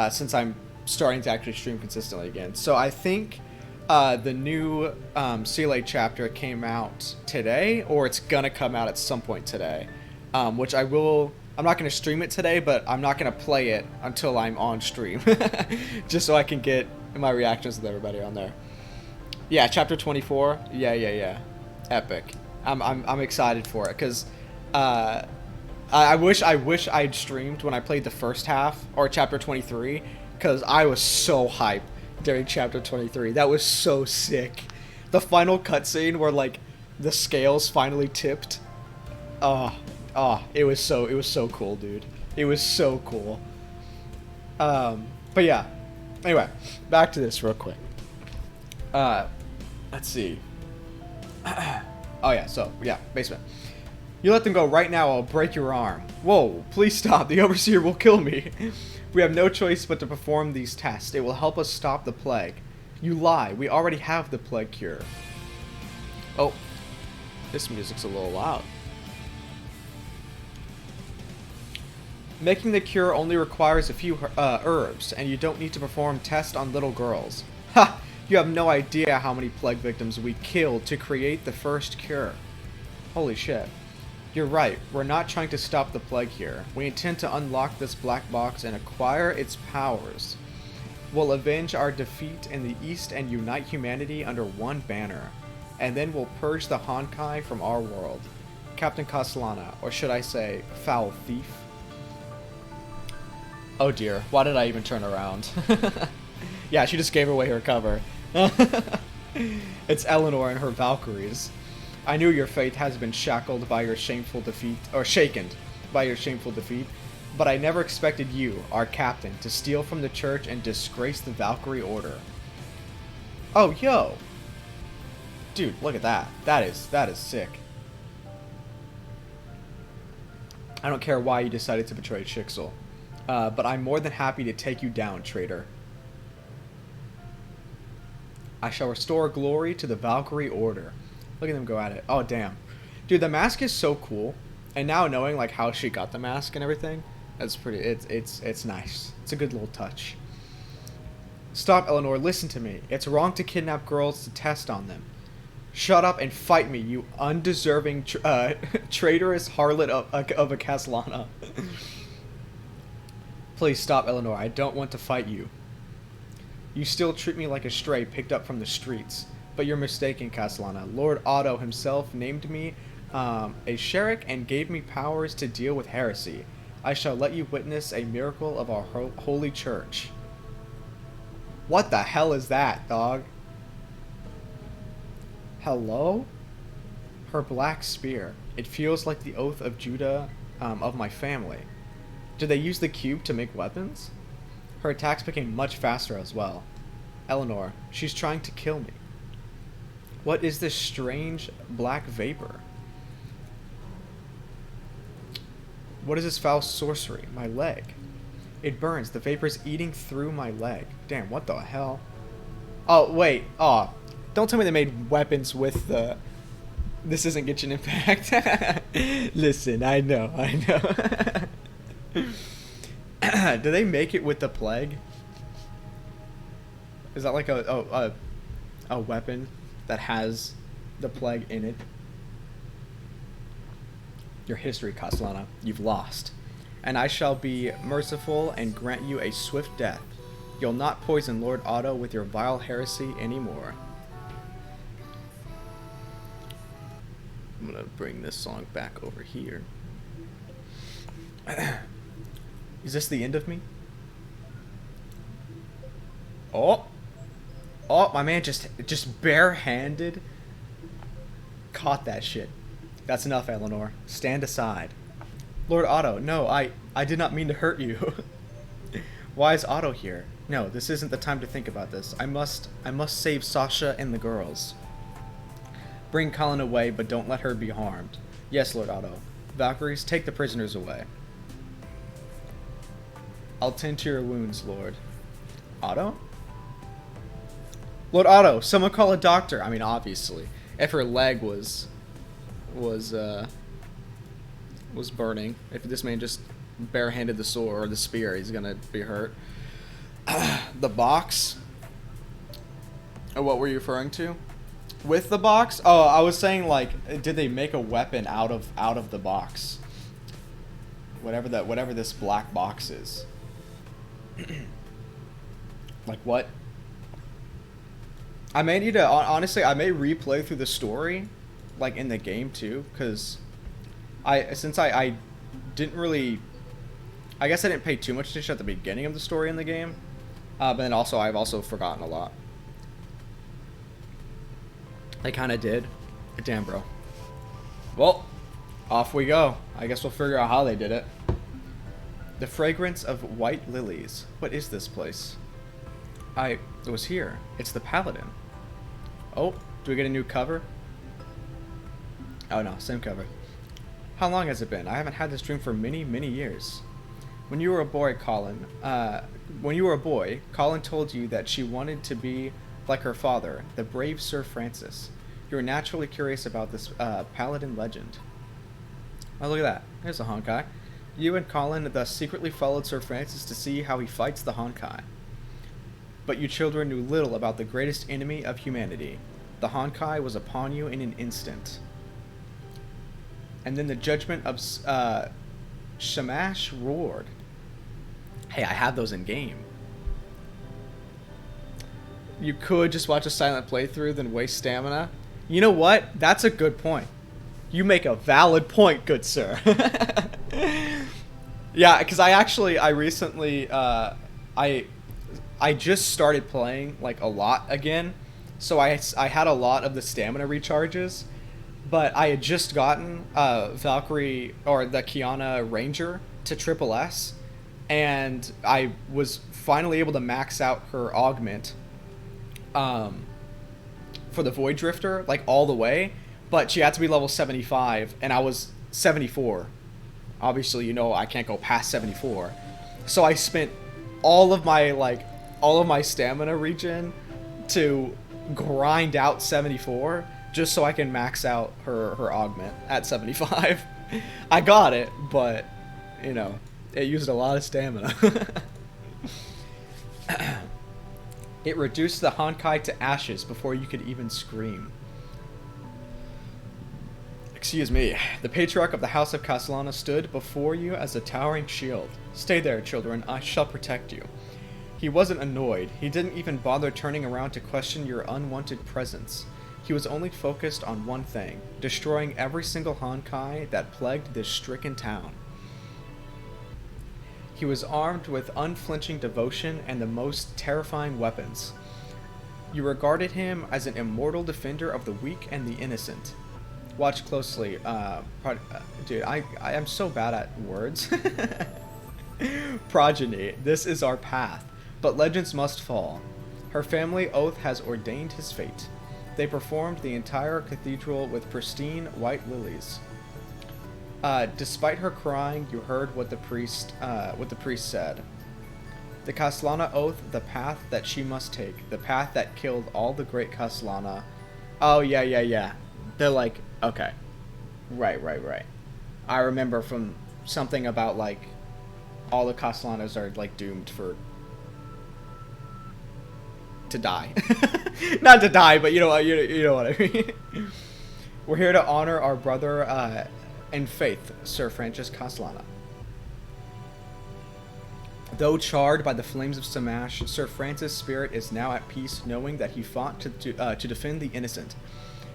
Since I'm starting to actually stream consistently again. So I think the new CLA chapter came out today, or it's gonna come out at some point today. Which I will... I'm not going to stream it today, but I'm not going to play it until I'm on stream. Just so I can get my reactions with everybody on there. Yeah, chapter 24. Yeah. Epic. I'm excited for it, because I wish I'd streamed when I played the first half, or chapter 23, because I was so hyped during chapter 23. That was so sick. The final cutscene where, like, the scales finally tipped. Oh, it was so cool, dude. It was so cool. But yeah. Anyway, back to this real quick. Let's see. Oh yeah, so, yeah, basement. You let them go right now, I'll break your arm. Whoa, please stop, the Overseer will kill me. We have no choice but to perform these tests. It will help us stop the plague. You lie, we already have the plague cure. Oh, this music's a little loud. Making the cure only requires a few herbs, and you don't need to perform tests on little girls. Ha! You have no idea how many plague victims we killed to create the first cure. Holy shit. You're right, we're not trying to stop the plague here. We intend to unlock this black box and acquire its powers. We'll avenge our defeat in the East and unite humanity under one banner. And then we'll purge the Honkai from our world. Captain Castellana, or should I say, foul thief? Oh dear, why did I even turn around? Yeah, she just gave away her cover. It's Eleanor and her Valkyries. I knew your faith has been shackled by your shameful defeat, or shaken by your shameful defeat, but I never expected you, our captain, to steal from the church and disgrace the Valkyrie Order. Oh, yo! Dude, look at that. That is sick. I don't care why you decided to betray Chixel. But I'm more than happy to take you down, traitor. I shall restore glory to the Valkyrie Order. Look at them go at it. Oh, damn. Dude, the mask is so cool. And now knowing, like, how she got the mask and everything, that's pretty... It's nice. It's a good little touch. Stop, Eleanor, listen to me. It's wrong to kidnap girls to test on them. Shut up and fight me, you undeserving, traitorous harlot of a Castellana. Please stop, Eleanor. I don't want to fight you. You still treat me like a stray picked up from the streets. But you're mistaken, Castellana. Lord Otto himself named me a sheriff and gave me powers to deal with heresy. I shall let you witness a miracle of our holy church. What the hell is that, dog? Hello? Her black spear. It feels like the oath of Judah of my family. Did they use the cube to make weapons? Her attacks became much faster as well. Eleanor, she's trying to kill me. What is this strange black vapor? What is this foul sorcery? My leg. It burns. The vapor's eating through my leg. Damn, what the hell? Oh, wait. Oh, don't tell me they made weapons with the... This isn't Genshin Impact. Listen, I know. Do they make it with the plague? Is that like a weapon that has the plague in it? Your history, Castellana. You've lost. And I shall be merciful and grant you a swift death. You'll not poison Lord Otto with your vile heresy anymore. I'm gonna bring this song back over here. Is this the end of me? Oh, my man just barehanded caught that shit. That's enough, Eleanor. Stand aside. Lord Otto, no, I did not mean to hurt you. Why is Otto here? No, this isn't the time to think about this. I must save Sasha and the girls. Bring Colin away, but don't let her be harmed. Yes, Lord Otto. Valkyries, take the prisoners away. I'll tend to your wounds, Lord. Otto? Lord Otto, someone call a doctor. I mean, obviously, if her leg was burning, if this man just barehanded the sword or the spear, he's gonna be hurt. The box. Oh, what were you referring to? With the box? Oh, I was saying, like, did they make a weapon out of the box? Whatever this black box is. Like, what? I may need to, honestly, I may replay through the story, like, in the game, too, because since I didn't really, I guess I didn't pay too much attention at the beginning of the story in the game, but then also, I've also forgotten a lot. I kind of did. Damn, bro. Well, off we go. I guess we'll figure out how they did it. The fragrance of white lilies. What is this place? It was here. It's the Paladin. Oh, do we get a new cover? Oh no, same cover. How long has it been? I haven't had this dream for many, many years. When you were a boy, Colin told you that she wanted to be like her father, the brave Sir Francis. You were naturally curious about this Paladin legend. Oh, look at that. There's a Honkai. You and Colin thus secretly followed Sir Francis to see how he fights the Honkai. But you children knew little about the greatest enemy of humanity. The Honkai was upon you in an instant. And then the judgment of Shamash roared. Hey, I have those in game. You could just watch a silent playthrough, then waste stamina. You know what? That's a good point. You make a valid point, good sir. Yeah, because I recently, I just started playing, like, a lot again. So I had a lot of the stamina recharges. But I had just gotten Valkyrie, or the Kiana Ranger, to Triple S. And I was finally able to max out her augment for the Void Drifter, like, all the way. But she had to be level 75, and I was 74. Obviously, you know I can't go past 74. So I spent all of my stamina regen to grind out 74, just so I can max out her augment at 75. I got it, but, you know, it used a lot of stamina. It reduced the Honkai to ashes before you could even scream. Excuse me. The patriarch of the House of Castellana stood before you as a towering shield. Stay there, children. I shall protect you. He wasn't annoyed. He didn't even bother turning around to question your unwanted presence. He was only focused on one thing, destroying every single Honkai that plagued this stricken town. He was armed with unflinching devotion and the most terrifying weapons. You regarded him as an immortal defender of the weak and the innocent. Watch closely. Dude, I am so bad at words. Progeny, this is our path, but legends must fall. Her family oath has ordained his fate. They performed the entire cathedral with pristine white lilies. Despite her crying, you heard what the priest said. The Castellana oath, the path that she must take, the path that killed all the Great Castellana. Oh, yeah. They're like, okay. Right. I remember from something about, like, all the Castellanas are, like, doomed to die. Not to die, but you know what I mean. We're here to honor our brother, in faith, Sir Francis Castellana. Though charred by the flames of Samash, Sir Francis' spirit is now at peace, knowing that he fought to defend the innocent.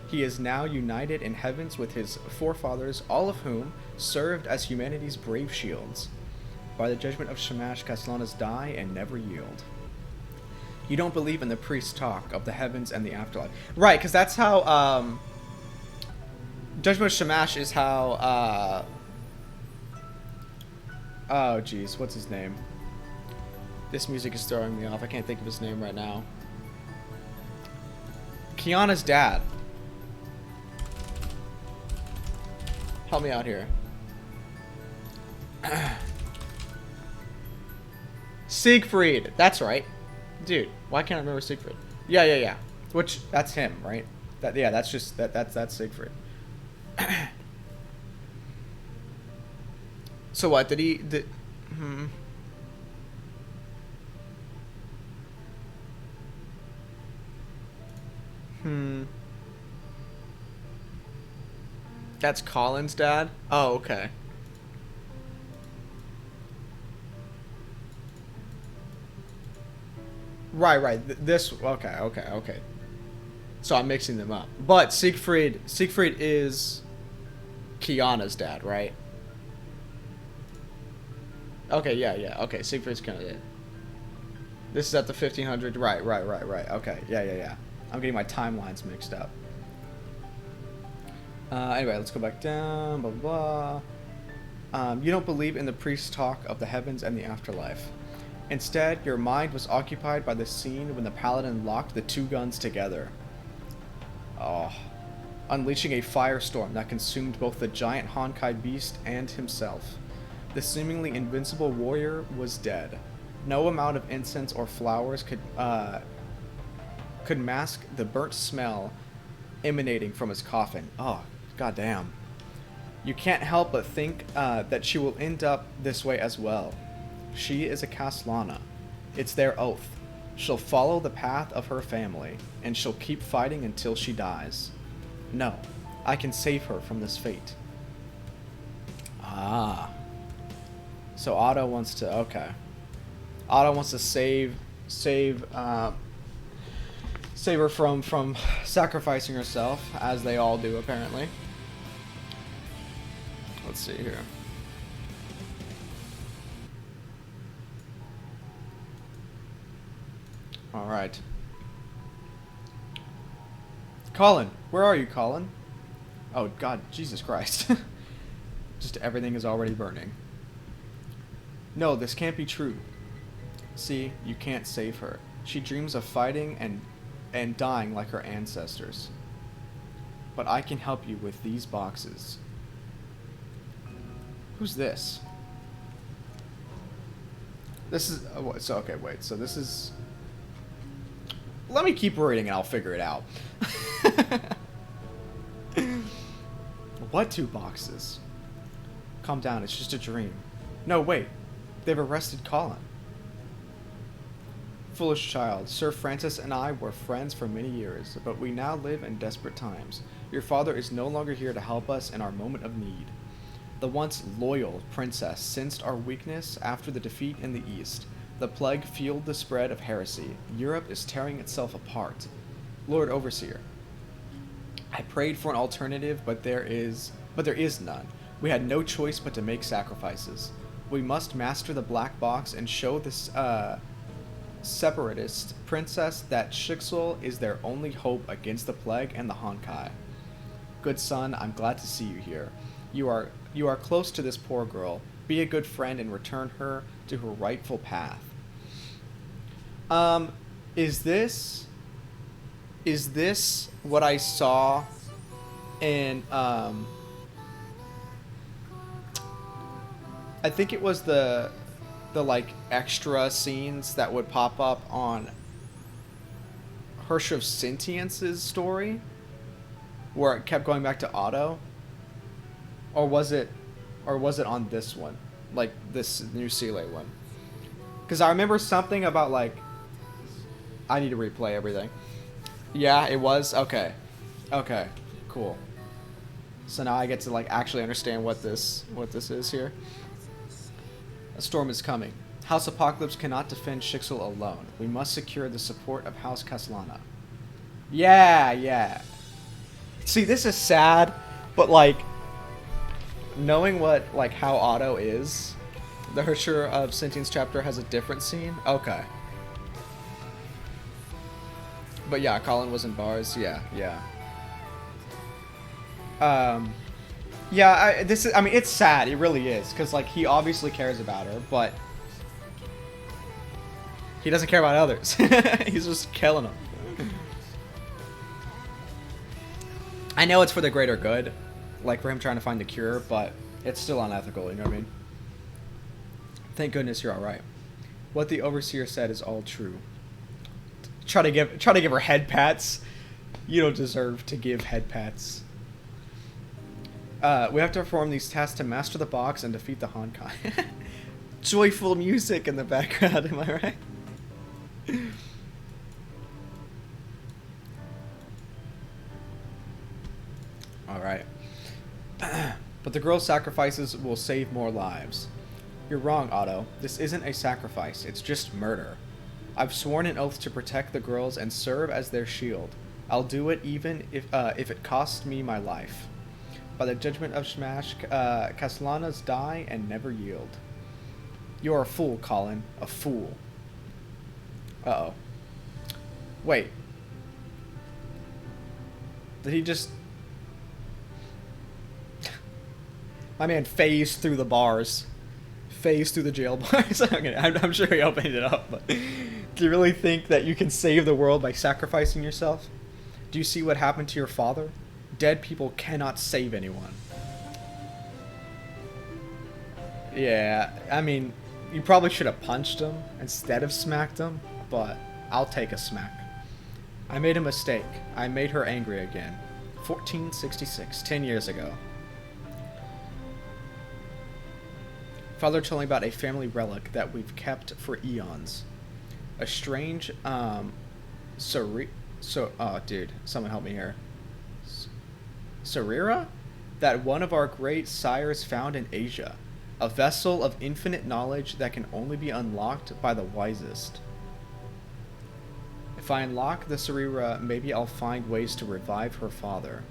He is now united in heavens with his forefathers, all of whom served as humanity's brave shields. By the judgment of Shamash, Castellanas die and never yield. You don't believe in the priest's talk of the heavens and the afterlife. Right, because that's how, Judgment of Shamash is how, oh, jeez, what's his name? This music is throwing me off. I can't think of his name right now. Kiana's dad. Help me out here. Siegfried. That's right. Dude, why can't I remember Siegfried? Yeah. Which, that's him, right? That's Siegfried. So what, That's Colin's dad? Oh, okay. Right. This, okay. So I'm mixing them up. But Siegfried is Kiana's dad, right? Okay, yeah. Okay, Siegfried's kind of it. This is at the 1500. Right. Okay, yeah. I'm getting my timelines mixed up. Anyway, let's go back down. Blah. You don't believe in the priest's talk of the heavens and the afterlife. Instead, your mind was occupied by the scene when the paladin locked the two guns together. Oh. Unleashing a firestorm that consumed both the giant Honkai beast and himself. The seemingly invincible warrior was dead. No amount of incense or flowers could mask the burnt smell emanating from his coffin. Oh, goddamn. You can't help but think that she will end up this way as well. She is a Castellana. It's their oath. She'll follow the path of her family, and she'll keep fighting until she dies. No, I can save her from this fate. Ah. So Otto wants to, okay. Otto wants to save her from sacrificing herself, as they all do apparently. Let's see here. All right. Colin, where are you, Colin? Oh God, Jesus Christ! Just everything is already burning. No, this can't be true. See, you can't save her. She dreams of fighting and dying like her ancestors. But I can help you with these boxes. Who's this? This is... so, okay, wait. So this is... Let me keep reading and I'll figure it out. What two boxes? Calm down, it's just a dream. No, wait. They've arrested Colin. Foolish child, Sir Francis and I were friends for many years, but we now live in desperate times. Your father is no longer here to help us in our moment of need. The once loyal princess sensed our weakness after the defeat in the East. The plague fueled the spread of heresy. Europe is tearing itself apart. Lord Overseer, I prayed for an alternative, but there is none. We had no choice but to make sacrifices. We must master the black box and show this separatist princess that Shixel is their only hope against the plague and the Honkai. Good son, I'm glad to see you here. You are close to this poor girl. Be a good friend and return her to her rightful path. Is this what I saw in I think it was the like extra scenes that would pop up on Hirsch of Sentience's story, where it kept going back to Otto, or was it on this one, like this new Seele one? Because I remember something about like I need to replay everything. Yeah, it was okay, cool. So now I get to like actually understand what this is here. A storm is coming. House Apocalypse cannot defend Shixel alone. We must secure the support of House Castellana. Yeah. See, this is sad, but like knowing what like how Otto is, the Hirscher of Sentience chapter has a different scene. Okay. But yeah, Colin was in bars. Yeah. Yeah, I mean, it's sad. It really is, because like he obviously cares about her, but he doesn't care about others. He's just killing them. I know it's for the greater good, like for him trying to find the cure, but it's still unethical. You know what I mean? Thank goodness you're all right. What the overseer said is all true. Try to give her head pats. You don't deserve to give head pats. We have to perform these tasks to master the box and defeat the Honkai. Joyful music in the background, am I right? Alright. But the girl's sacrifices will save more lives. You're wrong, Otto. This isn't a sacrifice, it's just murder. I've sworn an oath to protect the girls and serve as their shield. I'll do it even if it costs me my life. By the judgment of Smash, Castellanas die and never yield. You're a fool, Colin. A fool. Uh-oh. Wait. Did he just... My man phased through the bars. Phased through the jail bars. Okay, I'm sure he opened it up, but... Do you really think that you can save the world by sacrificing yourself? Do you see what happened to your father? Dead people cannot save anyone. Yeah, I mean, you probably should have punched him instead of smacked him, but I'll take a smack. I made a mistake. I made her angry again. 1466, 10 years ago. Father told me about a family relic that we've kept for eons. A strange, oh dude, someone help me here. Sarira? That one of our great sires found in Asia. A vessel of infinite knowledge that can only be unlocked by the wisest. If I unlock the Sarira, maybe I'll find ways to revive her father.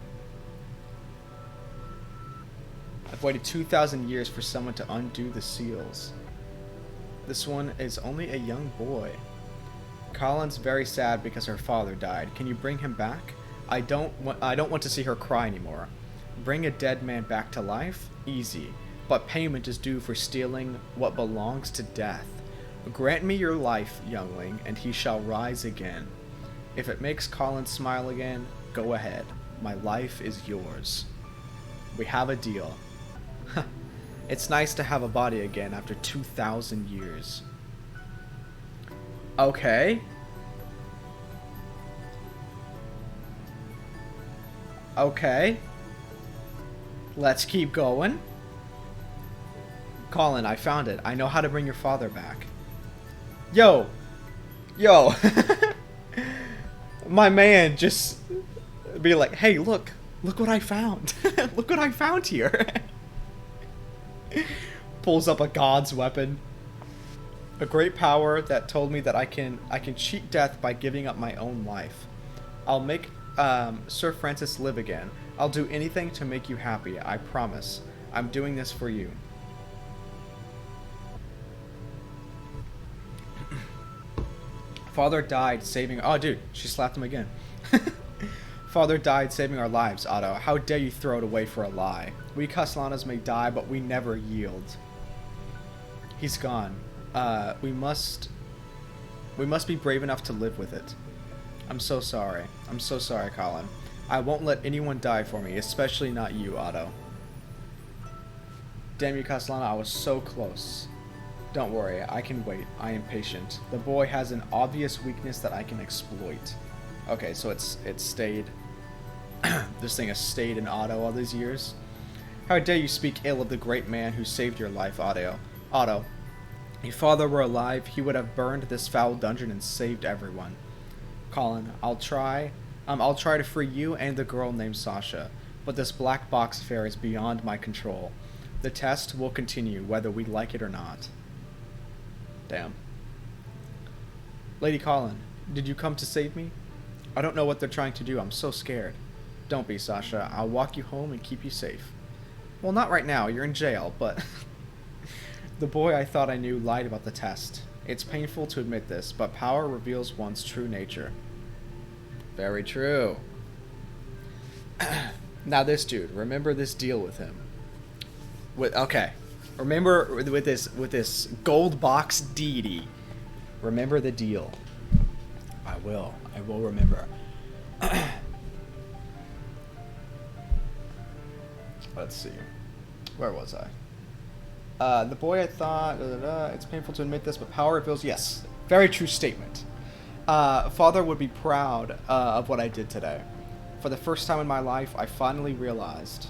I've waited 2,000 years for someone to undo the seals. This one is only a young boy. Colin's very sad because her father died. Can you bring him back? I don't want to see her cry anymore. Bring a dead man back to life? Easy. But payment is due for stealing what belongs to death. Grant me your life, youngling, and he shall rise again. If it makes Colin smile again, go ahead. My life is yours. We have a deal. It's nice to have a body again after 2,000 years. Okay. Okay. Let's keep going. Colin, I found it. I know how to bring your father back. Yo! Yo, my man just be like, hey, look what I found. Look what I found here. Pulls up a god's weapon. A great power that told me that I can cheat death by giving up my own life. I'll make Sir Francis live again. I'll do anything to make you happy, I promise. I'm doing this for you. Father died saving... Oh, dude, she slapped him again. Father died saving our lives, Otto. How dare you throw it away for a lie? We Castellanos may die, but we never yield. He's gone. We must be brave enough to live with it. I'm so sorry. I'm so sorry, Colin. I won't let anyone die for me, especially not you, Otto. Damn you, Castellano, I was so close. Don't worry, I can wait. I am patient. The boy has an obvious weakness that I can exploit. Okay, so it's stayed. This thing has stayed in Otto all these years. How dare you speak ill of the great man who saved your life, Otto. Otto. If father were alive, he would have burned this foul dungeon and saved everyone. Colin, I'll try to free you and the girl named Sasha, but this black box affair is beyond my control. The test will continue whether we like it or not. Damn. Lady Colin, did you come to save me? I don't know what they're trying to do. I'm so scared. Don't be, Sasha. I'll walk you home and keep you safe. Well, not right now. You're in jail, but... The boy I thought I knew lied about the test. It's painful to admit this, but power reveals one's true nature. Very true. Now this dude, remember this deal with him. Okay. Remember with this gold box deity. Remember the deal. I will remember. Let's see. Where was I? The boy I thought, it's painful to admit this, but power reveals, yes, very true statement. Father would be proud of what I did today. For the first time in my life, I finally realized.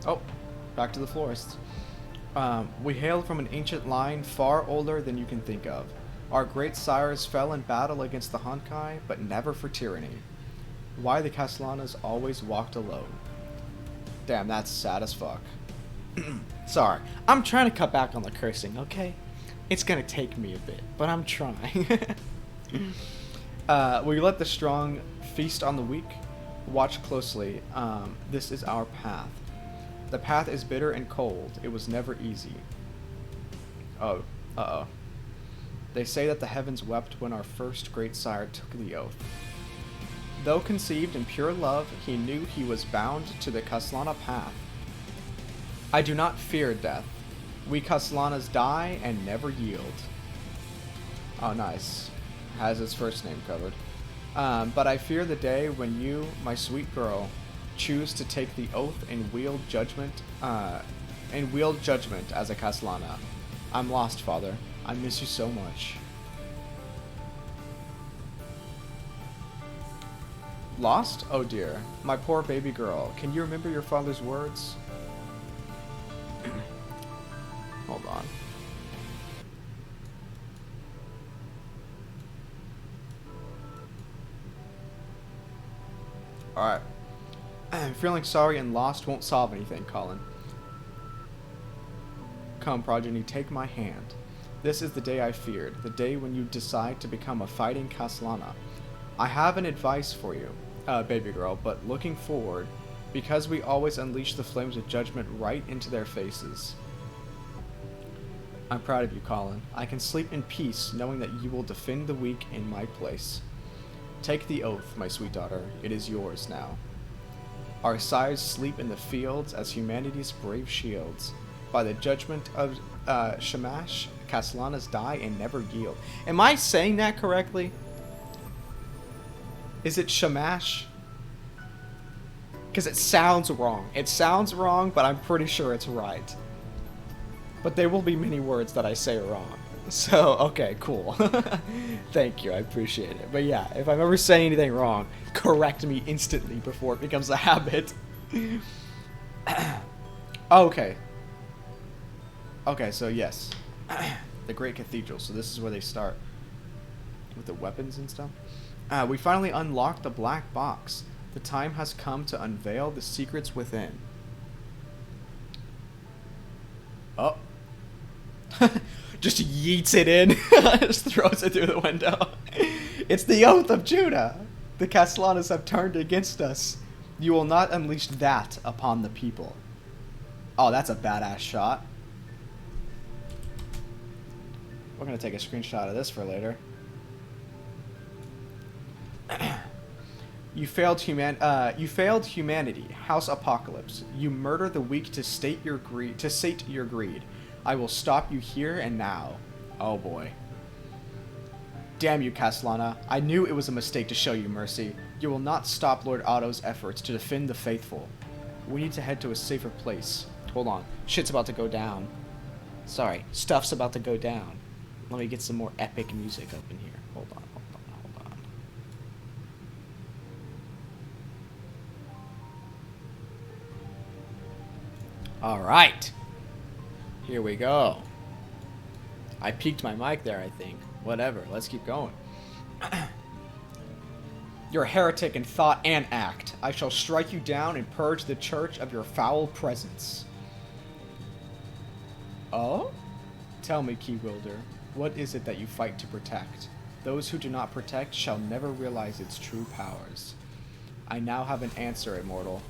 Oh, back to the florists. We hail from an ancient line far older than you can think of. Our great sires fell in battle against the Honkai, but never for tyranny. Why the Castellanos always walked alone. Damn, that's sad as fuck. Sorry, I'm trying to cut back on the cursing, okay? It's gonna take me a bit, but I'm trying. We let the strong feast on the weak. Watch closely. This is our path. The path is bitter and cold. It was never easy. Oh, uh-oh. They say that the heavens wept when our first great sire took the oath. Though conceived in pure love, he knew he was bound to the Castellana path. I do not fear death. We Castellanas die and never yield. Oh, nice. Has his first name covered. But I fear the day when you, my sweet girl, choose to take the oath and wield judgment as a Castellana. I'm lost, Father. I miss you so much. Lost? Oh dear. My poor baby girl. Can you remember your father's words? Hold on. Alright. Feeling sorry and lost won't solve anything, Colin. Come, progeny, take my hand. This is the day I feared, the day when you decide to become a fighting Castellana. I have an advice for you, baby girl, but looking forward, because we always unleash the flames of judgment right into their faces. I'm proud of you, Colin. I can sleep in peace knowing that you will defend the weak in my place. Take the oath, my sweet daughter. It is yours now. Our sires sleep in the fields as humanity's brave shields. By the judgment of Shamash, Castellanas die and never yield. Am I saying that correctly? Is it Shamash? Because it sounds wrong. It sounds wrong, but I'm pretty sure it's right. But there will be many words that I say wrong. So, okay, cool. Thank you, I appreciate it. But yeah, if I'm ever saying anything wrong, correct me instantly before it becomes a habit. Okay. Okay, so yes. The Great Cathedral, so this is where they start. with the weapons and stuff. We finally unlocked the black box. The time has come to unveil the secrets within. Oh. Just yeets it in. Just throws it through the window. It's the Oath of Judah. The Castellanos have turned against us. You will not unleash that upon the people. Oh, that's a badass shot. We're going to take a screenshot of this for later. You failed humanity. House Apocalypse. You murder the weak to sate your greed. I will stop you here and now. Oh boy. Damn you, Castellana. I knew it was a mistake to show you mercy. You will not stop Lord Otto's efforts to defend the faithful. We need to head to a safer place. Hold on. Shit's about to go down. Sorry. Stuff's about to go down. Let me get some more epic music up in here. Hold on. Alright. Here we go. I peaked my mic there, I think. Whatever. Let's keep going. You're a heretic in thought and act. I shall strike you down and purge the church of your foul presence. Oh? Tell me, Keywilder, what is it that you fight to protect? Those who do not protect shall never realize its true powers. I now have an answer, Immortal.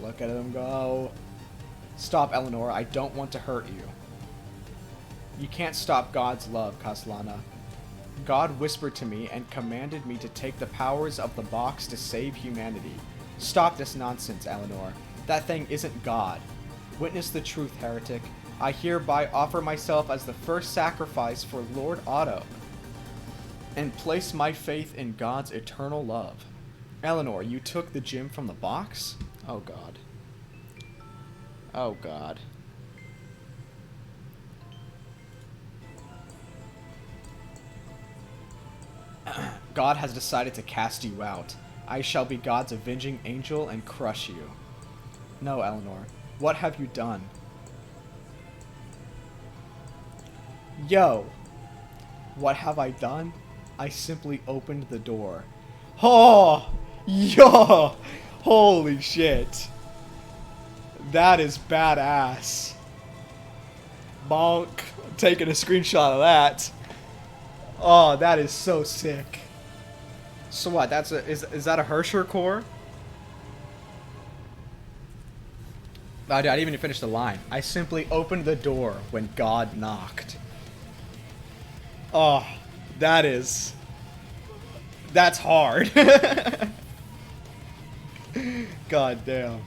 Look at him go. Stop, Eleanor. I don't want to hurt you. You can't stop God's love, Castellana. God whispered to me and commanded me to take the powers of the box to save humanity. Stop this nonsense, Eleanor. That thing isn't God. Witness the truth, heretic. I hereby offer myself as the first sacrifice for Lord Otto, and place my faith in God's eternal love. Eleanor, you took the gem from the box? Oh God. Oh God. God has decided to cast you out. I shall be God's avenging angel and crush you. No, Eleanor. What have you done? Yo. What have I done? I simply opened the door. Oh! Yo! Holy shit. That is badass. Bonk. I'm taking a screenshot of that. Oh, that is so sick. So what? That's a is that a Hersher core? Oh, dude, I didn't even finish the line. I simply opened the door when God knocked. Oh, that's hard. God damn.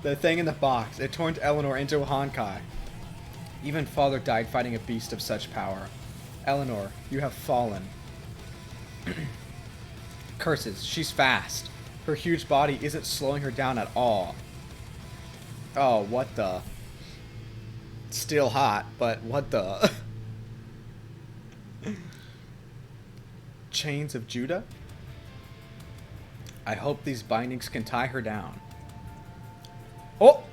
The thing in the box. It turned Eleanor into a Honkai. Even Father died fighting a beast of such power. Eleanor, you have fallen. Curses. She's fast. Her huge body isn't slowing her down at all. Oh, what the? Still hot, but what the? Chains of Judah? I hope these bindings can tie her down. Oh!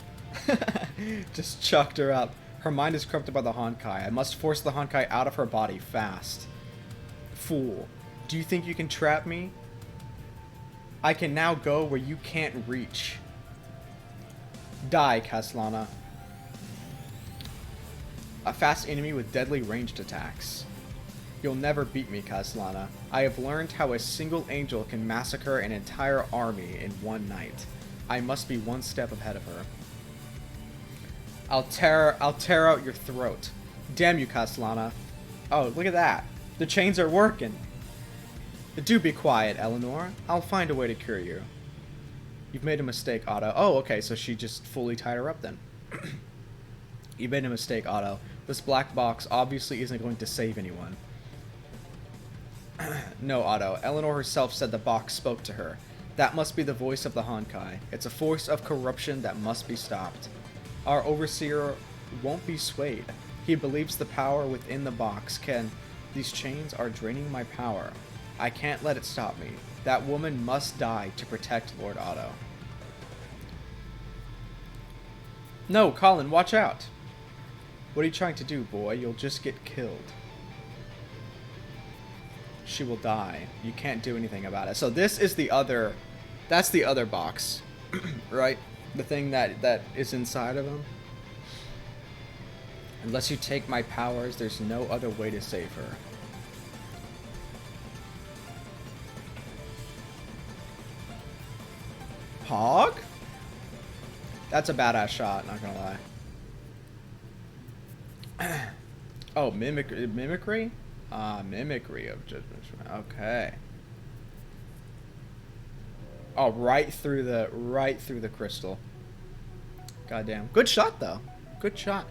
Just chucked her up. Her mind is corrupted by the Honkai. I must force the Honkai out of her body fast. Fool. Do you think you can trap me? I can now go where you can't reach. Die, Castellana. A fast enemy with deadly ranged attacks. You'll never beat me, Castellana. I have learned how a single angel can massacre an entire army in one night. I must be one step ahead of her. I'll tear out your throat. Damn you, Castellana. Oh, look at that. The chains are working. Do be quiet, Eleanor. I'll find a way to cure you. You've made a mistake, Otto. Oh, okay, so she just fully tied her up then. You made a mistake, Otto. This black box obviously isn't going to save anyone. No, Otto. Eleanor herself said the box spoke to her. That must be the voice of the Honkai. It's a force of corruption that must be stopped. Our overseer won't be swayed. He believes the power within the box can. These chains are draining my power. I can't let it stop me. That woman must die to protect Lord Otto. No, Colin, watch out. What are you trying to do, boy? You'll just get killed. she will die. You can't do anything about it. So this is the other, that's the other box, right? The thing that is inside of him. Unless you take my powers, there's no other way to save her. Hog? That's a badass shot, not gonna lie. Oh, mimicry? Mimicry of judgment. Okay. Oh, right through the crystal. Goddamn. Good shot though. Good shot.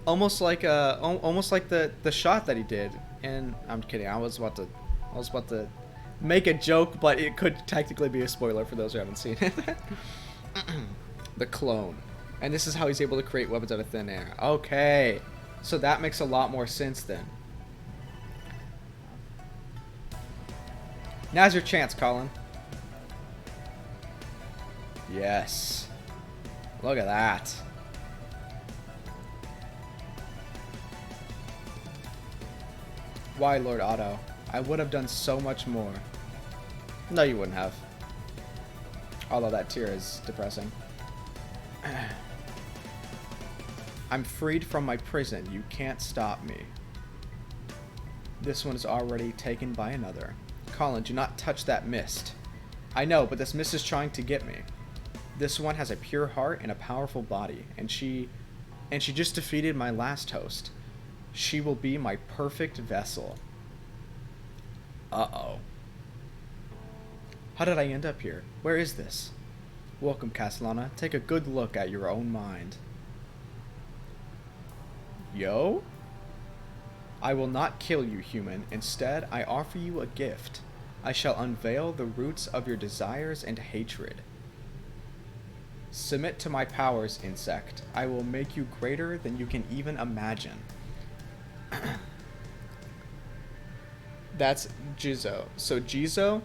Almost like the shot that he did. And I'm kidding. I was about to make a joke, but it could technically be a spoiler for those who haven't seen it. The clone. And this is how he's able to create weapons out of thin air. Okay. So that makes a lot more sense then. Now's your chance, Colin. Yes. Look at that. Why, Lord Otto? I would have done so much more. No, you wouldn't have. Although that tear is depressing. I'm freed from my prison. You can't stop me. This one is already taken by another. Colin, do not touch that mist. I know, but this mist is trying to get me. This one has a pure heart and a powerful body, and she just defeated my last host. She will be my perfect vessel. Uh-oh. How did I end up here? Where is this? Welcome, Castellana. Take a good look at your own mind. Yo? I will not kill you, human. Instead, I offer you a gift. I shall unveil the roots of your desires and hatred. Submit to my powers, insect. I will make you greater than you can even imagine. That's Jizzo. So Jizzo?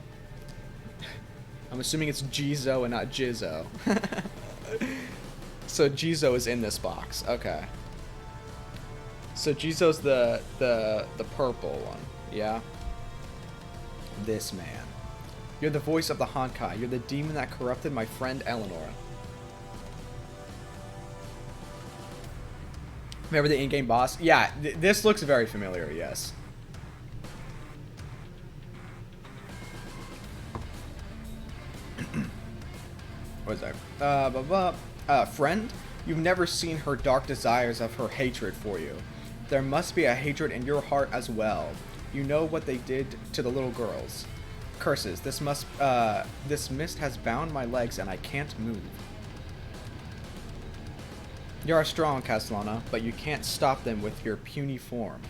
I'm assuming it's Jizzo and not Jizzo. So Jizzo is in this box. Okay. So Jizzo's the purple one. Yeah? This man. You're the voice of the Honkai. You're the demon that corrupted my friend Eleanor. Remember the in-game boss? Yeah, this looks very familiar, yes. What is that? Friend? You've never seen her dark desires of her hatred for you. There must be a hatred in your heart as well. You know what they did to the little girls. Curses. This mist has bound my legs and I can't move. You are strong, Castellana, but you can't stop them with your puny form.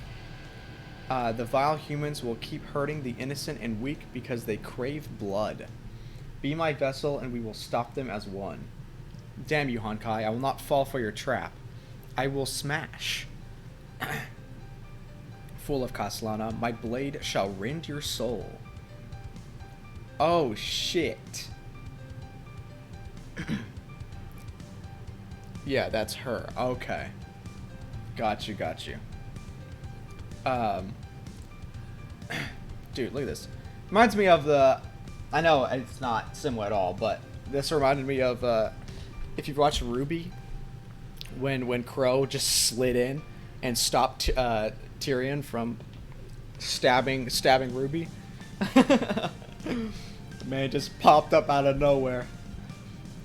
The vile humans will keep hurting the innocent and weak because they crave blood. Be my vessel and we will stop them as one. Damn you, Honkai, I will not fall for your trap. I will smash. Fool of Castellana, my blade shall rend your soul. Oh, shit. Yeah, that's her. Okay. Got you. Dude, look at this. Reminds me of the... I know it's not similar at all, but this reminded me of... if you've watched Ruby, when Crow just slid in and stopped Tyrion from stabbing Ruby. Man, it just popped up out of nowhere.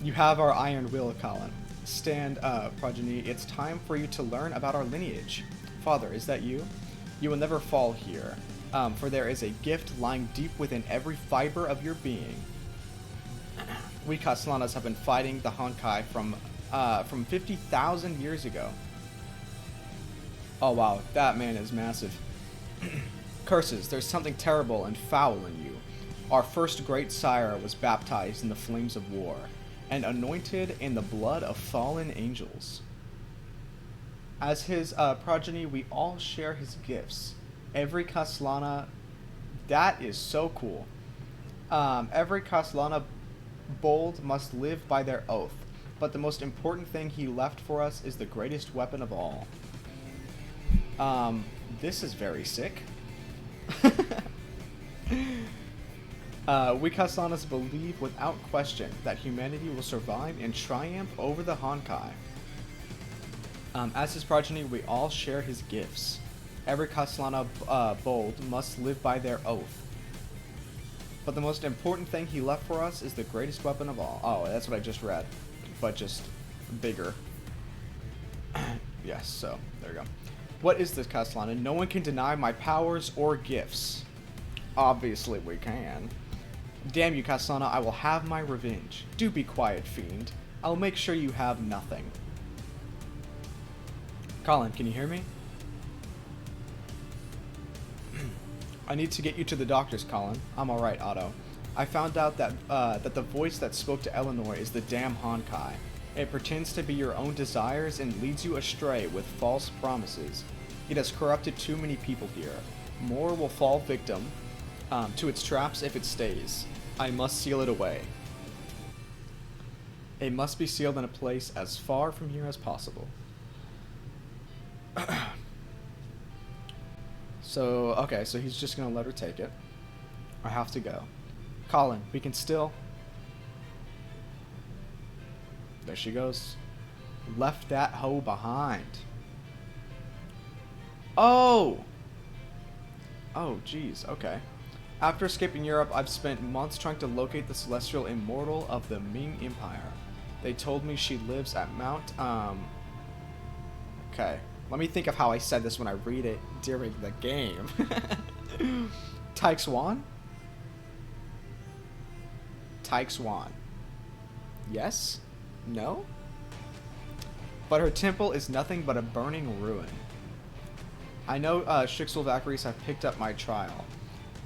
You have our iron will, Colin. Stand up, progeny. It's time for you to learn about our lineage. Father, is that you? You will never fall here, for there is a gift lying deep within every fiber of your being. We Castellanas have been fighting the Honkai from 50,000 years ago. Oh wow, that man is massive. Curses, there's something terrible and foul in you. Our first great sire was baptized in the flames of war, and anointed in the blood of fallen angels. As his progeny, we all share his gifts. Every Castellana... That is so cool. Every Castellana bold must live by their oath, but the most important thing he left for us is the greatest weapon of all. This is very sick. We Kasanas believe without question that humanity will survive and triumph over the Honkai. As his progeny, we all share his gifts. Every Kaslana bold must live by their oath. But the most important thing he left for us is the greatest weapon of all. Oh, that's what I just read, but just bigger. Yes, so there we go. What is this, Kaslana? No one can deny my powers or gifts. Obviously we can. Damn you, Kaslana, I will have my revenge. Do be quiet, fiend. I'll make sure you have nothing. Colin, can you hear me? I need to get you to the doctors, Colin. I'm alright, Otto. I found out that that the voice that spoke to Eleanor is the damn Honkai. It pretends to be your own desires and leads you astray with false promises. It has corrupted too many people here. More will fall victim to its traps if it stays. I must seal it away. It must be sealed in a place as far from here as possible. Okay, so he's just gonna let her take it. I have to go. Colin, we can still... There she goes. Left that hoe behind. Oh! Oh, jeez, okay. After escaping Europe, I've spent months trying to locate the celestial immortal of the Ming Empire. They told me she lives at Mount, Okay. Let me think of how I said this when I read it during the game. Taixuan? Taixuan. Yes? No? But her temple is nothing but a burning ruin. I know Schicksal Valkyries have picked up my trial.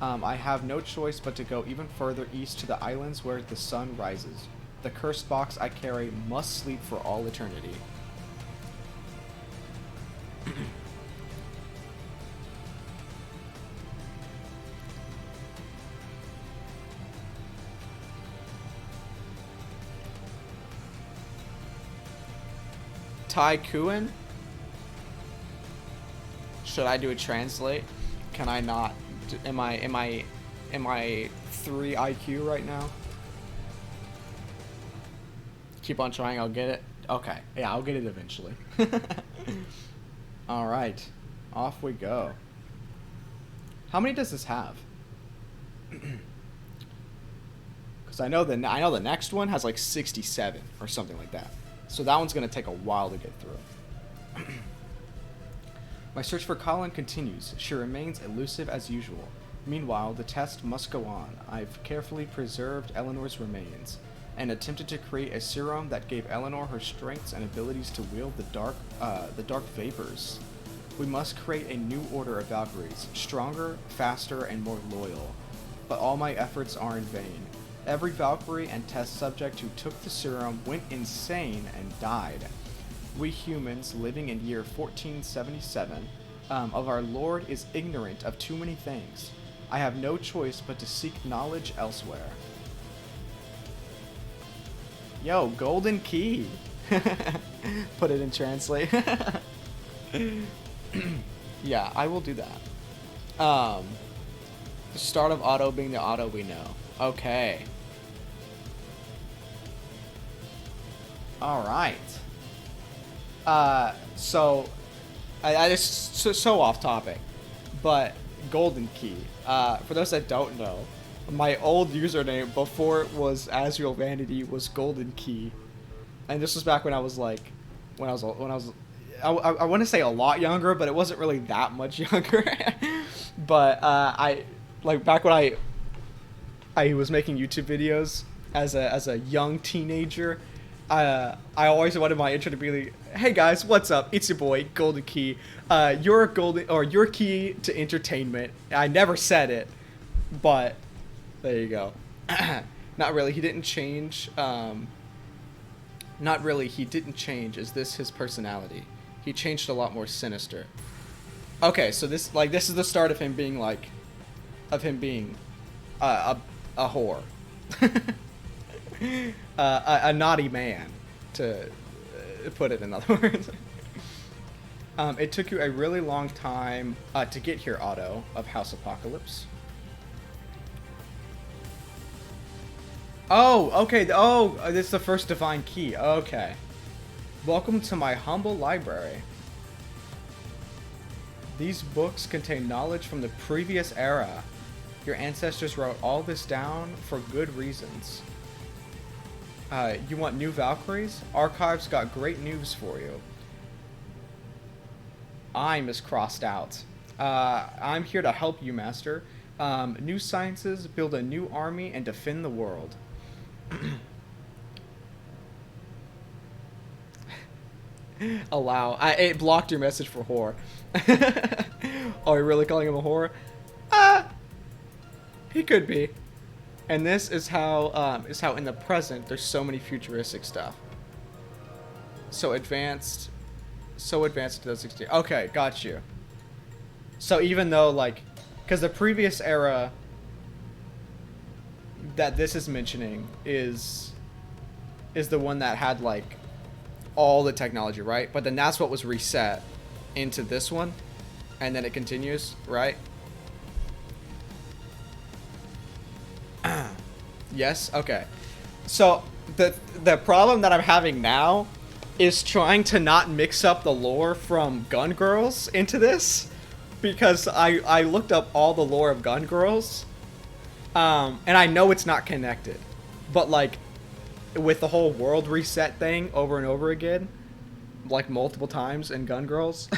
I have no choice but to go even further east to the islands where the sun rises. The cursed box I carry must sleep for all eternity. Taikuan? Should I do a translate? Can I not? Am I 3 IQ right now? Keep on trying, I'll get it. Okay, yeah, I'll get it eventually. All right, off we go. How many does this have? Because I know the next one has like 67 or something like that. So that one's gonna take a while to get through. My search for Colin continues. She remains elusive as usual. Meanwhile, the test must go on. I've carefully preserved Eleanor's remains and attempted to create a serum that gave Eleanor her strengths and abilities to wield the dark vapors. We must create a new order of Valkyries, stronger, faster, and more loyal. But all my efforts are in vain. Every Valkyrie and test subject who took the serum went insane and died. We humans, living in year 1477, of our Lord is ignorant of too many things. I have no choice but to seek knowledge elsewhere. Yo, golden key. Put it in translate. Yeah, I will do that. The start of Otto being the Otto we know. Okay. Alright. So I just so off topic, but golden key. For those that don't know, my old username before it was Azrael Vanity was golden key, and this was back when I was like, I want to say a lot younger, but it wasn't really that much younger. But I like back when I was making YouTube videos as a young teenager. I always wanted my intro to be like, "Hey guys, what's up? It's your boy Golden Key. Your key to entertainment." I never said it, but there you go. Not really. He didn't change. Not really. He didn't change. Is this his personality? He changed a lot more sinister. Okay, so this is the start of him being a whore. A naughty man, to put it in other words. It took you a really long time to get here, Otto of House Apocalypse. Oh, okay. Oh, this is the first divine key. Okay. Welcome to my humble library. These books contain knowledge from the previous era. Your ancestors wrote all this down for good reasons. You want new Valkyries? Archives got great news for you. I'm is crossed out. I'm here to help you, Master. New sciences, build a new army, and defend the world. Allow. It blocked your message for whore. Oh, you're really calling him a whore? He could be. And this is how in the present there's so many futuristic stuff. So advanced 2016. Okay, got you. So even though like, because the previous era that this is mentioning is the one that had like all the technology, right? But then that's what was reset into this one, and then it continues, right? Yes. Okay. So the problem that I'm having now is trying to not mix up the lore from Gun Girls into this, because I looked up all the lore of Gun Girls, and I know it's not connected, but like with the whole world reset thing over and over again, like multiple times in Gun Girls,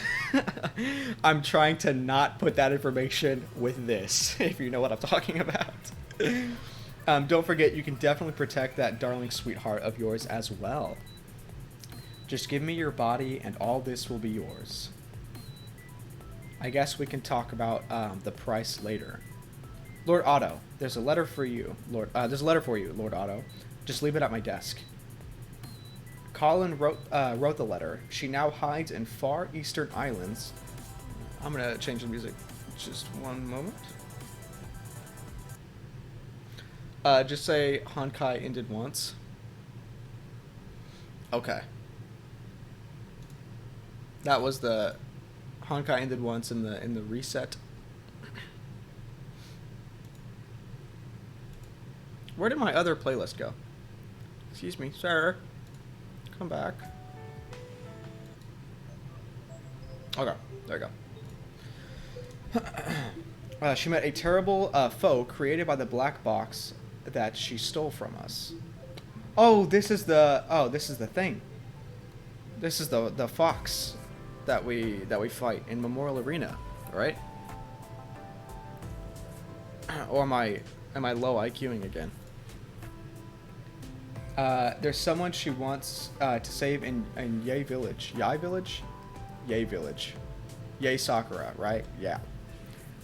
I'm trying to not put that information with this, if you know what I'm talking about. Don't forget, you can definitely protect that darling sweetheart of yours as well. Just give me your body and all this will be yours. I guess we can talk about the price later. Lord Otto, there's a letter for you, Lord. There's a letter for you, Lord Otto. Just leave it at my desk. Colin wrote the letter. She now hides in far eastern islands. I'm gonna change the music. Just one moment. Just say Honkai ended once. Okay. That was the Honkai ended once in the reset. Where did my other playlist go? Excuse me, sir. Come back. Okay, there we go. She met a terrible foe created by the black box that she stole from us. Oh, this is the thing. This is the fox that we fight in Memorial Arena, right? Or am I low IQing again? There's someone she wants to save in Yay Village. Yai Village? Yay Village. Yay Sakura, right? Yeah.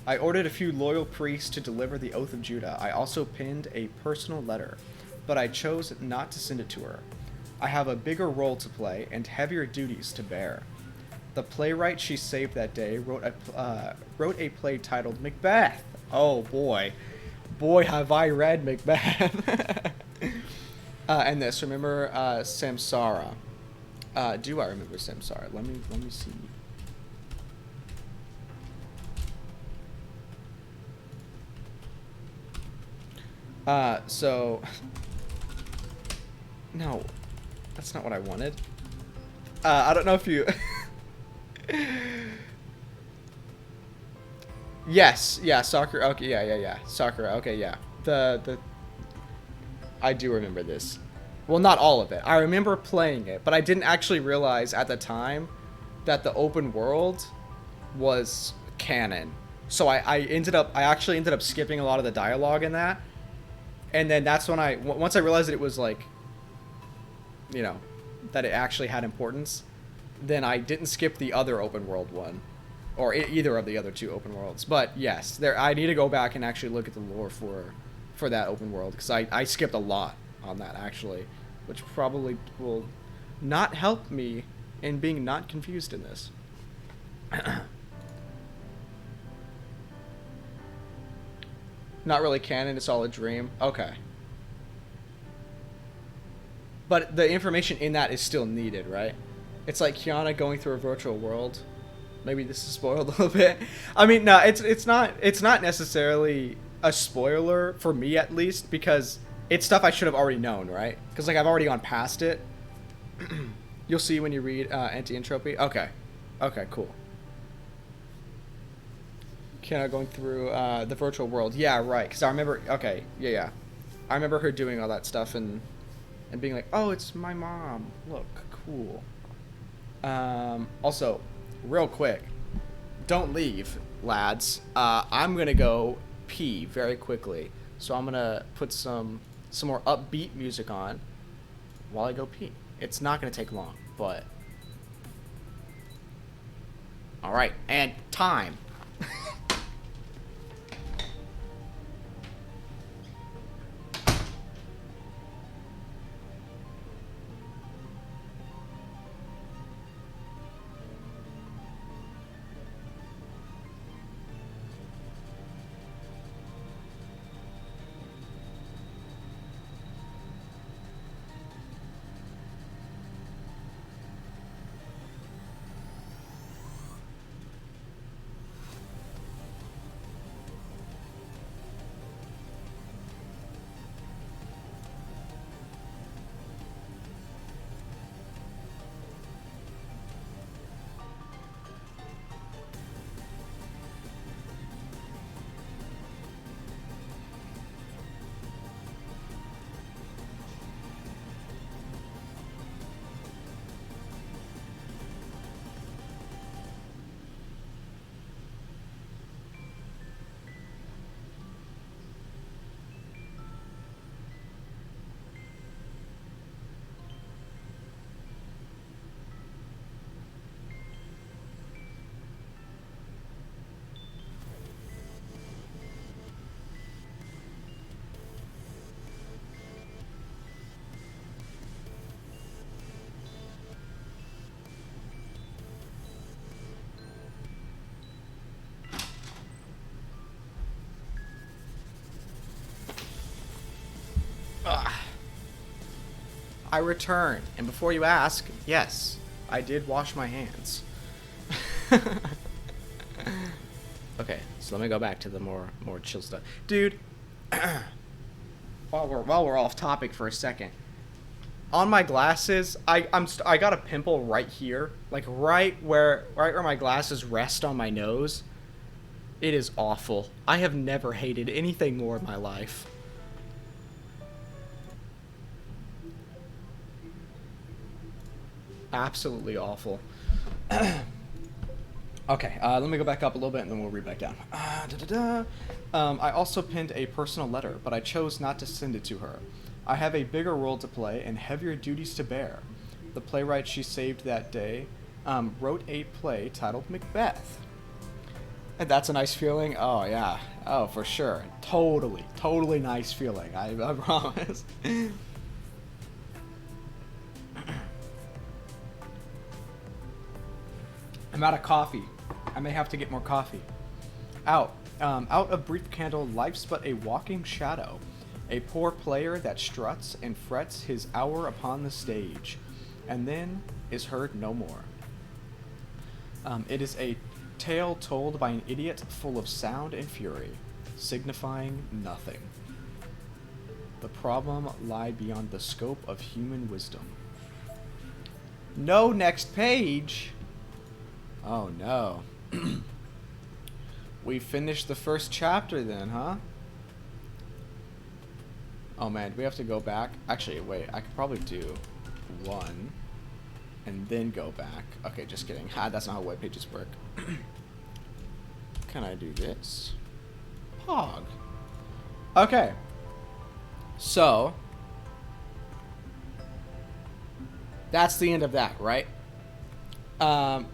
I ordered a few loyal priests to deliver the Oath of Judah. I also pinned a personal letter, but I chose not to send it to her. I have a bigger role to play and heavier duties to bear. The playwright she saved that day wrote a play titled Macbeth. Oh boy. Boy, have I read Macbeth. And this, remember Samsara. Do I remember Samsara? Let me see. So no, that's not what I wanted. I don't know if you Yes, yeah, Sakura. Okay, yeah. Sakura. Okay, yeah. The I do remember this. Well, not all of it. I remember playing it, but I didn't actually realize at the time that the open world was canon. So I actually ended up skipping a lot of the dialogue in that. And then that's when once I realized that it was like, you know, that it actually had importance, then I didn't skip the other open world one, or either of the other two open worlds. But yes, I need to go back and actually look at the lore for that open world, because I skipped a lot on that actually, which probably will not help me in being not confused in this. Not really canon, it's all a dream. Okay. But the information in that is still needed, right? It's like Kiana going through a virtual world. Maybe this is spoiled a little bit. I mean, no, it's not necessarily a spoiler for me, at least, because It's stuff I should have already known, right? Because, like, I've already gone past it. You'll see when you read Anti-Entropy. Okay. Okay, cool. Going through the virtual world. Yeah, right. Because I remember... Okay, yeah. I remember her doing all that stuff and being like, oh, it's my mom. Look, cool. Also, real quick, don't leave, lads. I'm going to go pee very quickly. So I'm going to put some more upbeat music on while I go pee. It's not going to take long, but... Alright, and time. I returned, and before you ask, yes, I did wash my hands. Okay, so let me go back to the more chill stuff, dude. while we're off topic for a second, on my glasses, I got a pimple right here, like right where my glasses rest on my nose. It is awful. I have never hated anything more in my life. Absolutely awful. Okay, let me go back up a little bit and then we'll read back down. I also pinned a personal letter, but I chose not to send it to her. I have a bigger role to play and heavier duties to bear. The playwright she saved that day wrote a play titled Macbeth. And that's a nice feeling? Oh, yeah. Oh, for sure. Totally nice feeling. I promise. I'm out of coffee. I may have to get more coffee. Out of brief candle, life's but a walking shadow. A poor player that struts and frets his hour upon the stage, and then is heard no more. It is a tale told by an idiot full of sound and fury, signifying nothing. The problem lied beyond the scope of human wisdom. No next page! Oh no. We finished the first chapter then, huh? Oh man, do we have to go back? Actually, wait, I could probably do one and then go back. Okay, just kidding. That's not how web pages work. Can I do this? Pog. Okay. So, that's the end of that, right? I'm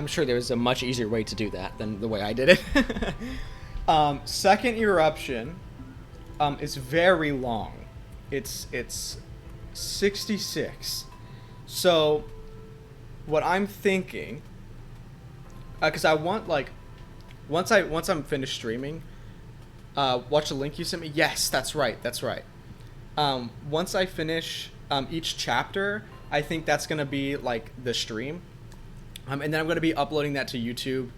sure there's a much easier way to do that than the way I did it. Second eruption is very long. It's 66. So what I'm thinking, because I want, like, once I'm finished streaming, watch the link you sent me. Yes, that's right. Once I finish each chapter, I think that's gonna be like the stream. And then I'm going to be uploading that to YouTube,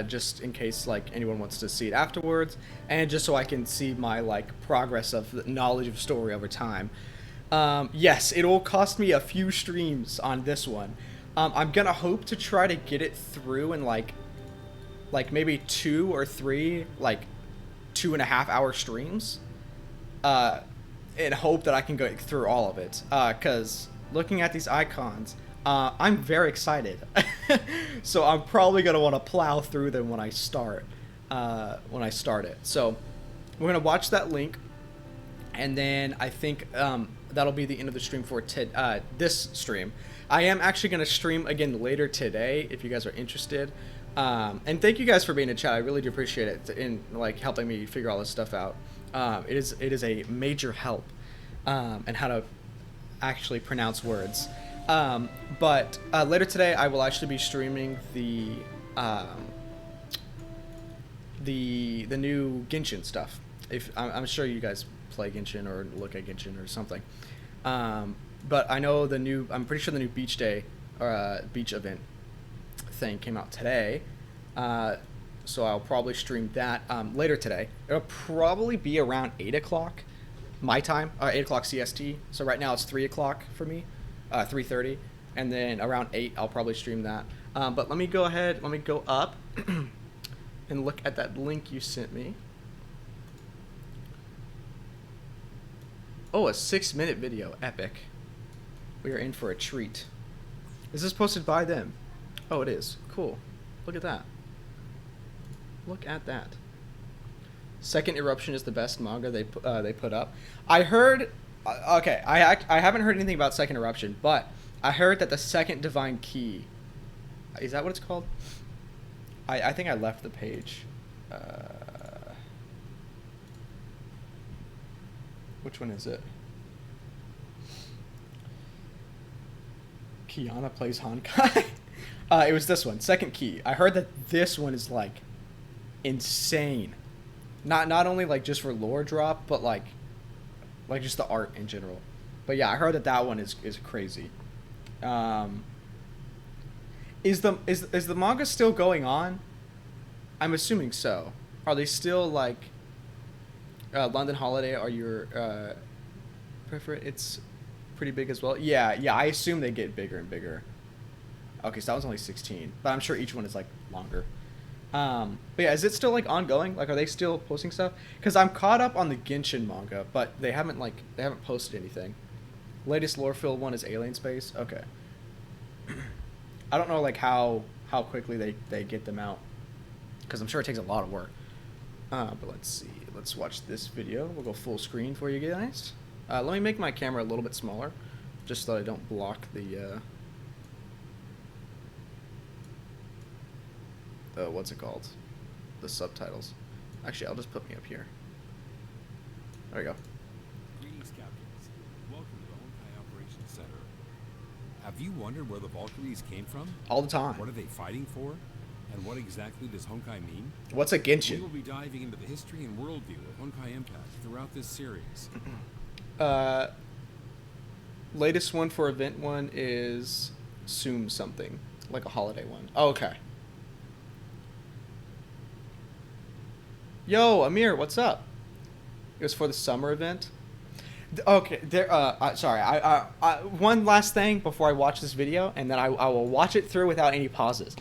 just in case like anyone wants to see it afterwards, and just so I can see my like progress of the knowledge of story over time. Yes, it will cost me a few streams on this one. I'm gonna hope to try to get it through in like maybe 2 or 3 like 2.5 hour streams, and hope that I can go through all of it. Cause looking at these icons, I'm very excited. So I'm probably gonna want to plow through them when I start it. So we're gonna watch that link, and then I think that'll be the end of the stream for this stream. I am actually gonna stream again later today if you guys are interested. And thank you guys for being in chat. I really do appreciate it in like helping me figure all this stuff out. It is a major help, and how to actually pronounce words. But later today, I will actually be streaming the new Genshin stuff. If I'm sure you guys play Genshin or look at Genshin or something. But I know I'm pretty sure the new beach day or beach event thing came out today. So I'll probably stream that later today. It'll probably be around 8 o'clock my time, 8 o'clock CST. So right now it's 3 o'clock for me. 3:30, and then around 8 I'll probably stream that. But let me go up and look at that link you sent me. Oh, a 6-minute video, epic. We are in for a treat. Is this posted by them? Oh, it is. Cool. Look at that. Look at that. Second Eruption is the best manga they put up. I heard. Okay, I haven't heard anything about Second Eruption, but I heard that the Second Divine Key, is that what it's called? I think I left the page. Which one is it? Kiana plays Honkai. It was this one, Second Key. I heard that this one is like insane. Not only like just for lore drop, but like just the art in general. But yeah, I heard that one is crazy. Is the manga still going on? I'm assuming so. Are they still like London Holiday? Are your prefer? It's pretty big as well. Yeah. I assume they get bigger and bigger. Okay, so that was only 16, but I'm sure each one is like longer. But yeah, is it still like ongoing? Like, are they still posting stuff? Because I'm caught up on the Genshin manga, but they haven't posted anything. Latest lore-filled one is Alien Space. Okay. I don't know like how quickly they get them out, because I'm sure it takes a lot of work. But let's see. Let's watch this video. We'll go full screen for you guys. Let me make my camera a little bit smaller, just so I don't block the what's it called? The subtitles. Actually, I'll just put me up here. There we go. Greetings, Captains. Welcome to the Honkai Operations Center. Have you wondered where the Valkyries came from? All the time. What are they fighting for? And what exactly does Honkai mean? What's a Genshin? We will be diving into the history and worldview of Honkai Impact throughout this series. Latest one for event one is Soom something. Like a holiday one. Oh, okay. Yo, Amir, what's up? It was for the summer event. Okay, sorry. One last thing before I watch this video, and then I will watch it through without any pauses.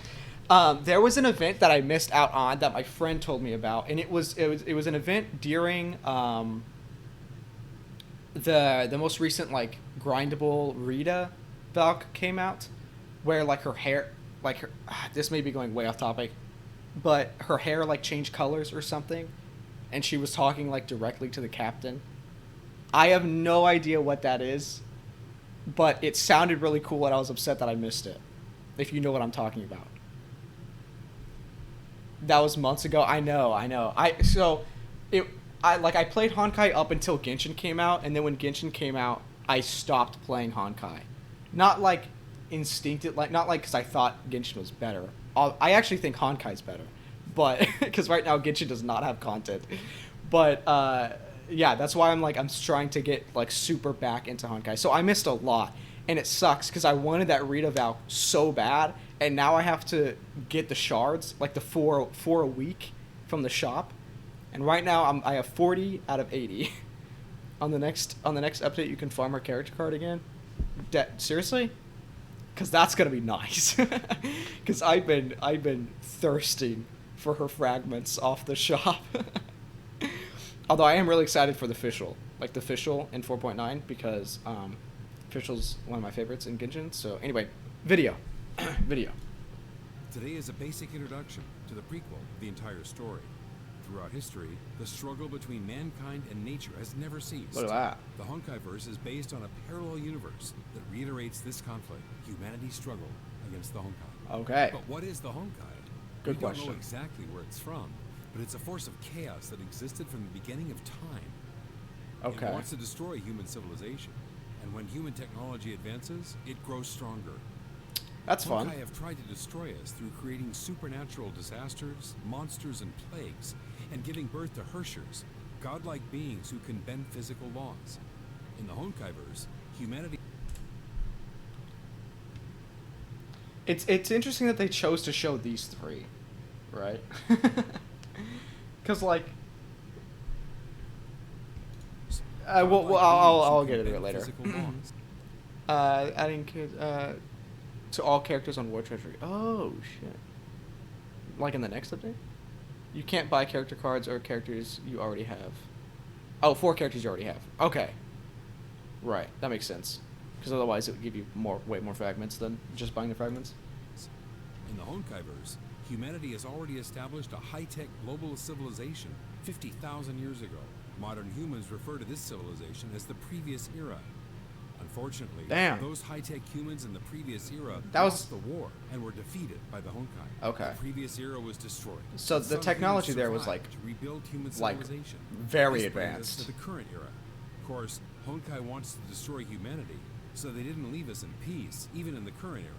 There was an event that I missed out on that my friend told me about, and it was an event during the most recent like grindable Rita Valk came out, where like her hair, like her, this may be going way off topic, but her hair like changed colors or something, and she was talking like directly to the captain. I have no idea what that is, but it sounded really cool, and I was upset that I missed it. If you know what I'm talking about. That was months ago. I know. I played Honkai up until Genshin came out, and then when Genshin came out, I stopped playing Honkai. Not like instinctive, like not like because I thought Genshin was better. I actually think Honkai's better, but because right now Genshin does not have content. But yeah, that's why I'm trying to get like super back into Honkai. So I missed a lot, and it sucks because I wanted that Rita Valk so bad, and now I have to get the shards, like the four a week from the shop. And right now I have 40 out of 80. On the next update, you can farm her character card again. Seriously? Because that's gonna be nice. Because I've been thirsting for her fragments off the shop. Although I am really excited for the official, like the official in 4.9, because official's one of my favorites in Genshin. So anyway, video. Today is a basic introduction to the prequel of the entire story. Throughout history, the struggle between mankind and nature has never ceased. Look at that. The Honkai verse is based on a parallel universe that reiterates this conflict, humanity's struggle against the Honkai. Okay. But what is the Honkai? Good We don't question. know exactly where it's from, but it's a force of chaos that existed from the beginning of time. Okay. It wants to destroy human civilization, and when human technology advances, it grows stronger. That's fun. Honkai have tried to destroy us through creating supernatural disasters, monsters, and plagues, and giving birth to Hershers, godlike beings who can bend physical laws. In the Honkai verse, humanity... It's interesting that they chose to show these three, right? Because like, I'll get into it later. Adding to all characters on War Treasury. Oh shit! Like in the next update, you can't buy character cards or characters you already have. Oh, 4 characters you already have. Okay. Right, that makes sense. Because otherwise it would give you way more fragments than just buying the fragments. In the Honkai verse, humanity has already established a high-tech global civilization 50,000 years ago. Modern humans refer to this civilization as the previous era. Unfortunately, those high-tech humans in the previous era lost the war and were defeated by the Honkai. Okay. The previous era was destroyed. So the technology there was like, to rebuild human civilization. very This brings us advanced. to the current era. Of course, Honkai wants to destroy humanity, so they didn't leave us in peace, even in the current era.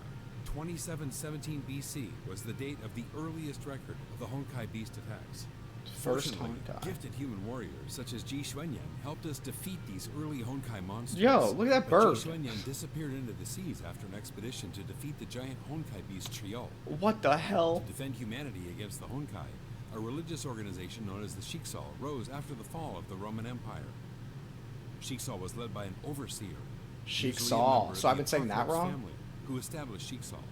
2717 BC was the date of the earliest record of the Honkai beast attacks. First Fortunately, Honkai. gifted human warriors such as Ji Xuanyan helped us defeat these early Honkai monsters. Yo, look at that But bird. Ji Xuanyan disappeared into the seas after an expedition to defeat the giant Honkai beast Triol. What the hell? To defend humanity against the Honkai, a religious organization known as the Shiksal rose after the fall of the Roman Empire. Shiksal was led by an overseer. usually a Shiksal. member of So I've the been saying that Orthodox wrong? family, who established Shiksal.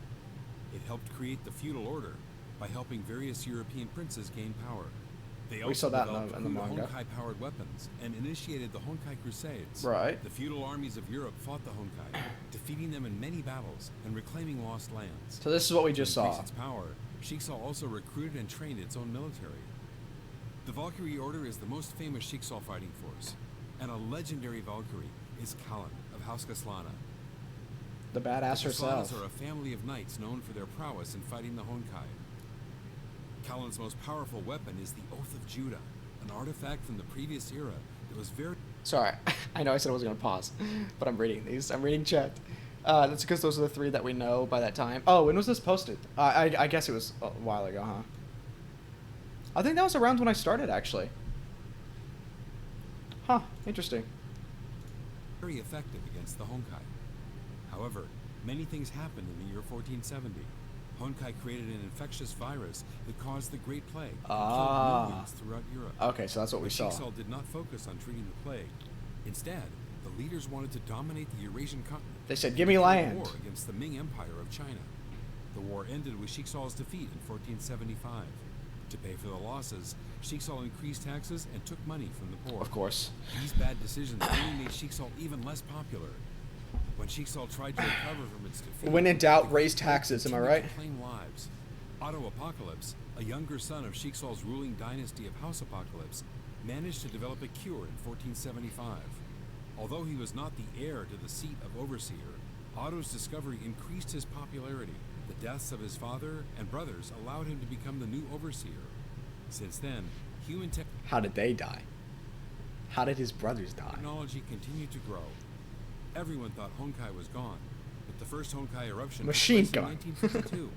It helped create the feudal order by helping various European princes gain power. They also saw that developed in the manga. Honkai-powered weapons and initiated the Honkai Crusades. Right. The feudal armies of Europe fought the Honkai, defeating them in many battles and reclaiming lost lands. So this is what we just To increase saw. its power, Shiksal also recruited and trained its own military. The Valkyrie Order is the most famous Shiksal fighting force, and a legendary Valkyrie is Kalan of House Kaslana. The badass The herself. Kaslanas are a family of knights known for their prowess in fighting the Honkai. Kalan's most powerful weapon is the Oath of Judah, an artifact from the previous era that was very... Sorry, I know I said I was going to pause, but I'm reading these. I'm reading chat. That's because those are the 3 that we know by that time. Oh, when was this posted? I guess it was a while ago, huh? I think that was around when I started, actually. Huh, interesting. very effective against the Honkai. However, many things happened in the year 1470. Honkai created an infectious virus that caused the Great Plague and killed millions throughout Europe. Okay, so that's what we saw. Shiksal did not focus on treating the plague. Instead, the leaders wanted to dominate the Eurasian continent. They said, "Give me and declare land." war against the Ming Empire of China. The war ended with Shiksal's defeat in 1475. To pay for the losses, Shiksal increased taxes and took money from the poor. Of course. These bad decisions only made Shiksal even less popular. When Shiksal tried to recover from its defeat, When in doubt, the raise Great Plague taxes, am I continued right? to claim lives. Otto Apocalypse, a younger son of Shiksal's ruling dynasty of House Apocalypse, managed to develop a cure in 1475. Although he was not the heir to the seat of Overseer, Otto's discovery increased his popularity. The deaths of his father and brothers allowed him to become the new Overseer. Since then, human How did they die? How did his brothers die? technology continued to grow. Everyone thought Honkai was gone, but the first Honkai eruption took Machine place gun. in 1952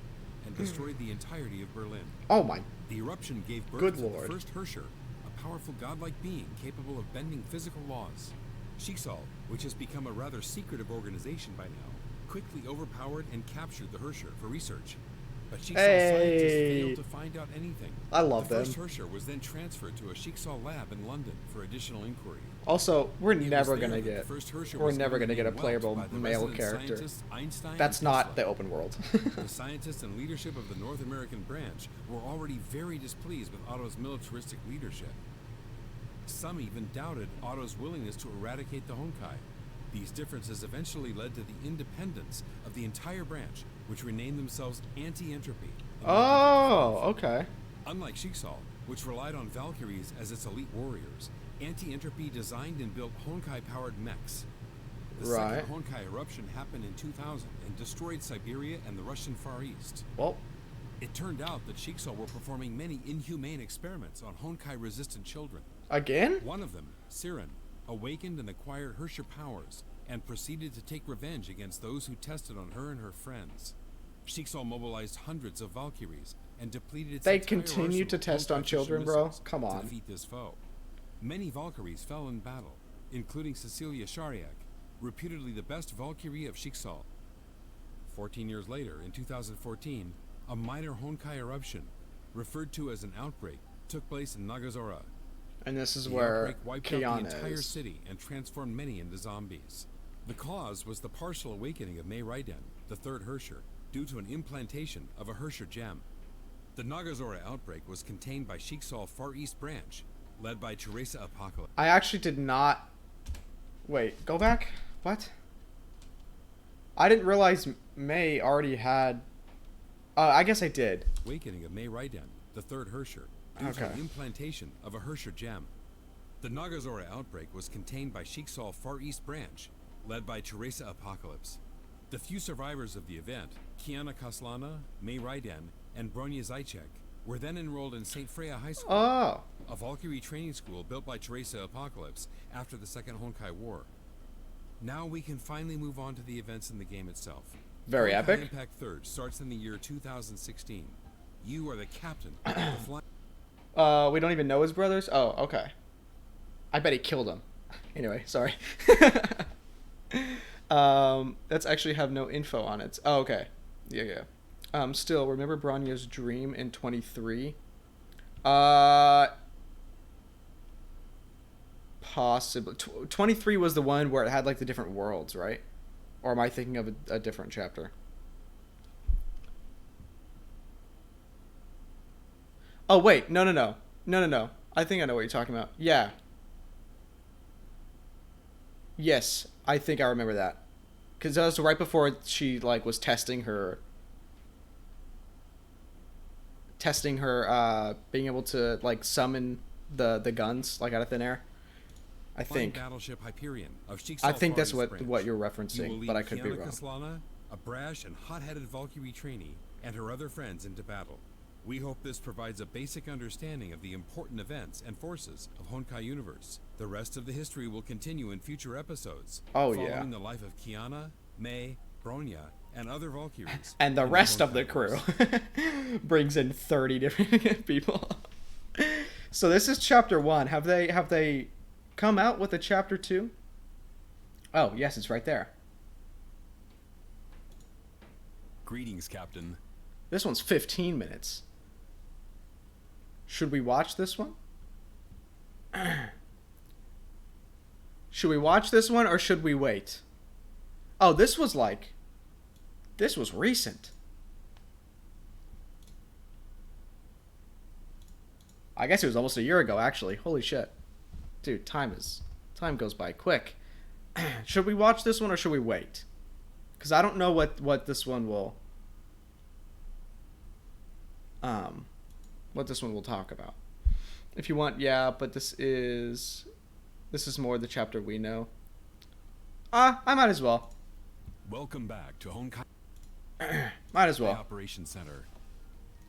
and destroyed the entirety of Berlin. Oh my. The eruption gave birth Good to lord. the first Hersher, a powerful godlike being capable of bending physical laws. Shiksal, which has become a rather secretive organization by now, quickly overpowered and captured the Herrscher for research. But Shiksal Hey. scientists failed to find out anything. I love the them. first Herrscher was then transferred to a Shiksal lab in London for additional inquiry. Also, we're It was never there gonna that the get first Herrscher we're was never given gonna the get a name Welt playable by the male resident character. scientists Einstein That's and not Tesla. the open world. The scientists and leadership of the North American branch were already very displeased with Otto's militaristic leadership. Some even doubted Otto's willingness to eradicate the Honkai. These differences eventually led to the independence of the entire branch, which renamed themselves Anti-Entropy. in 1955. Oh, okay. Unlike Shiksal, which relied on Valkyries as its elite warriors, Anti-Entropy designed and built Honkai-powered mechs. The Right. second Honkai eruption happened in 2000 and destroyed Siberia and the Russian Far East. Well, It turned out that Shiksal were performing many inhumane experiments on Honkai-resistant children. again? One of them, Siren, awakened and acquired Herrscher powers and proceeded to take revenge against those who tested on her and her friends. Shiksal mobilized hundreds of Valkyries and depleted its They entire continue to arsenal of test on Honkai children, Fisher bro? missiles Come to on. defeat this foe. Many Valkyries fell in battle, including Cecilia Shariak, reputedly the best Valkyrie of Shiksal. 14 years later, in 2014, a minor Honkai eruption, referred to as an outbreak, took place in Nagazora. And this is The where outbreak wiped out the Kiana entire is. city and transformed many into zombies. The cause was the partial awakening of May Raiden, the third Herrscher, due to an implantation of a Herrscher gem. The Nagazora outbreak was contained by Shiksal Far East Branch, led by Teresa Apocalypse. I actually did not... Wait, go back? What? I didn't realize May already had... I guess I did. Awakening of May Raiden, the third Herrscher, due to Okay. an implantation of a Herrscher gem. The Nagazora outbreak was contained by Shiksal Far East Branch, led by Teresa Apocalypse. The few survivors of the event, Kiana Kaslana, May Raiden, and Bronya Zajcek, were then enrolled in St. Freya High School, Oh. a Valkyrie training school built by Teresa Apocalypse after the Second Honkai War. Now we can finally move on to the events in the game itself. Very Honkai epic. Impact 3rd starts in the year 2016. You are the captain of the flying... We don't even know his brothers? Oh, okay. I bet he killed him. Anyway, sorry. Let's actually have no info on it. Oh, okay. Yeah. Still, remember Bronya's dream in 23? Possibly. 23 was the one where it had, like, the different worlds, right? Or am I thinking of a different chapter? Oh, wait. No. I think I know what you're talking about. Yeah. Yes, I think I remember that. Because that was right before she, like, was testing her, being able to, like, summon the guns, like, out of thin air. I think. Battleship Hyperion of Shiksal I think that's Far East Branch. what you're You will referencing, lead but I could be Kiana wrong. Kaslana, a brash and hot-headed Valkyrie trainee, and her other friends into battle. We hope this provides a basic understanding of the important events and forces of Honkai Universe. The rest of the history will continue in future episodes, Oh, following yeah. the life of Kiana, May, Bronya, and other Valkyries. And the in rest of the Honkai crew verse. brings in 30 different people. So this is chapter 1. Have they come out with a chapter 2? Oh, yes, it's right there. Greetings, Captain. This one's 15 minutes. Should we watch this one? Should we watch this one or should we wait? Oh, this was recent. I guess it was almost a year ago, actually. Holy shit. Dude, time goes by quick. Should we watch this one or should we wait? Because I don't know what this one will... what this one will talk about. If you want, yeah, but this is more the chapter we know. I might as well. Welcome back to Honkai Might as well. Operations Center.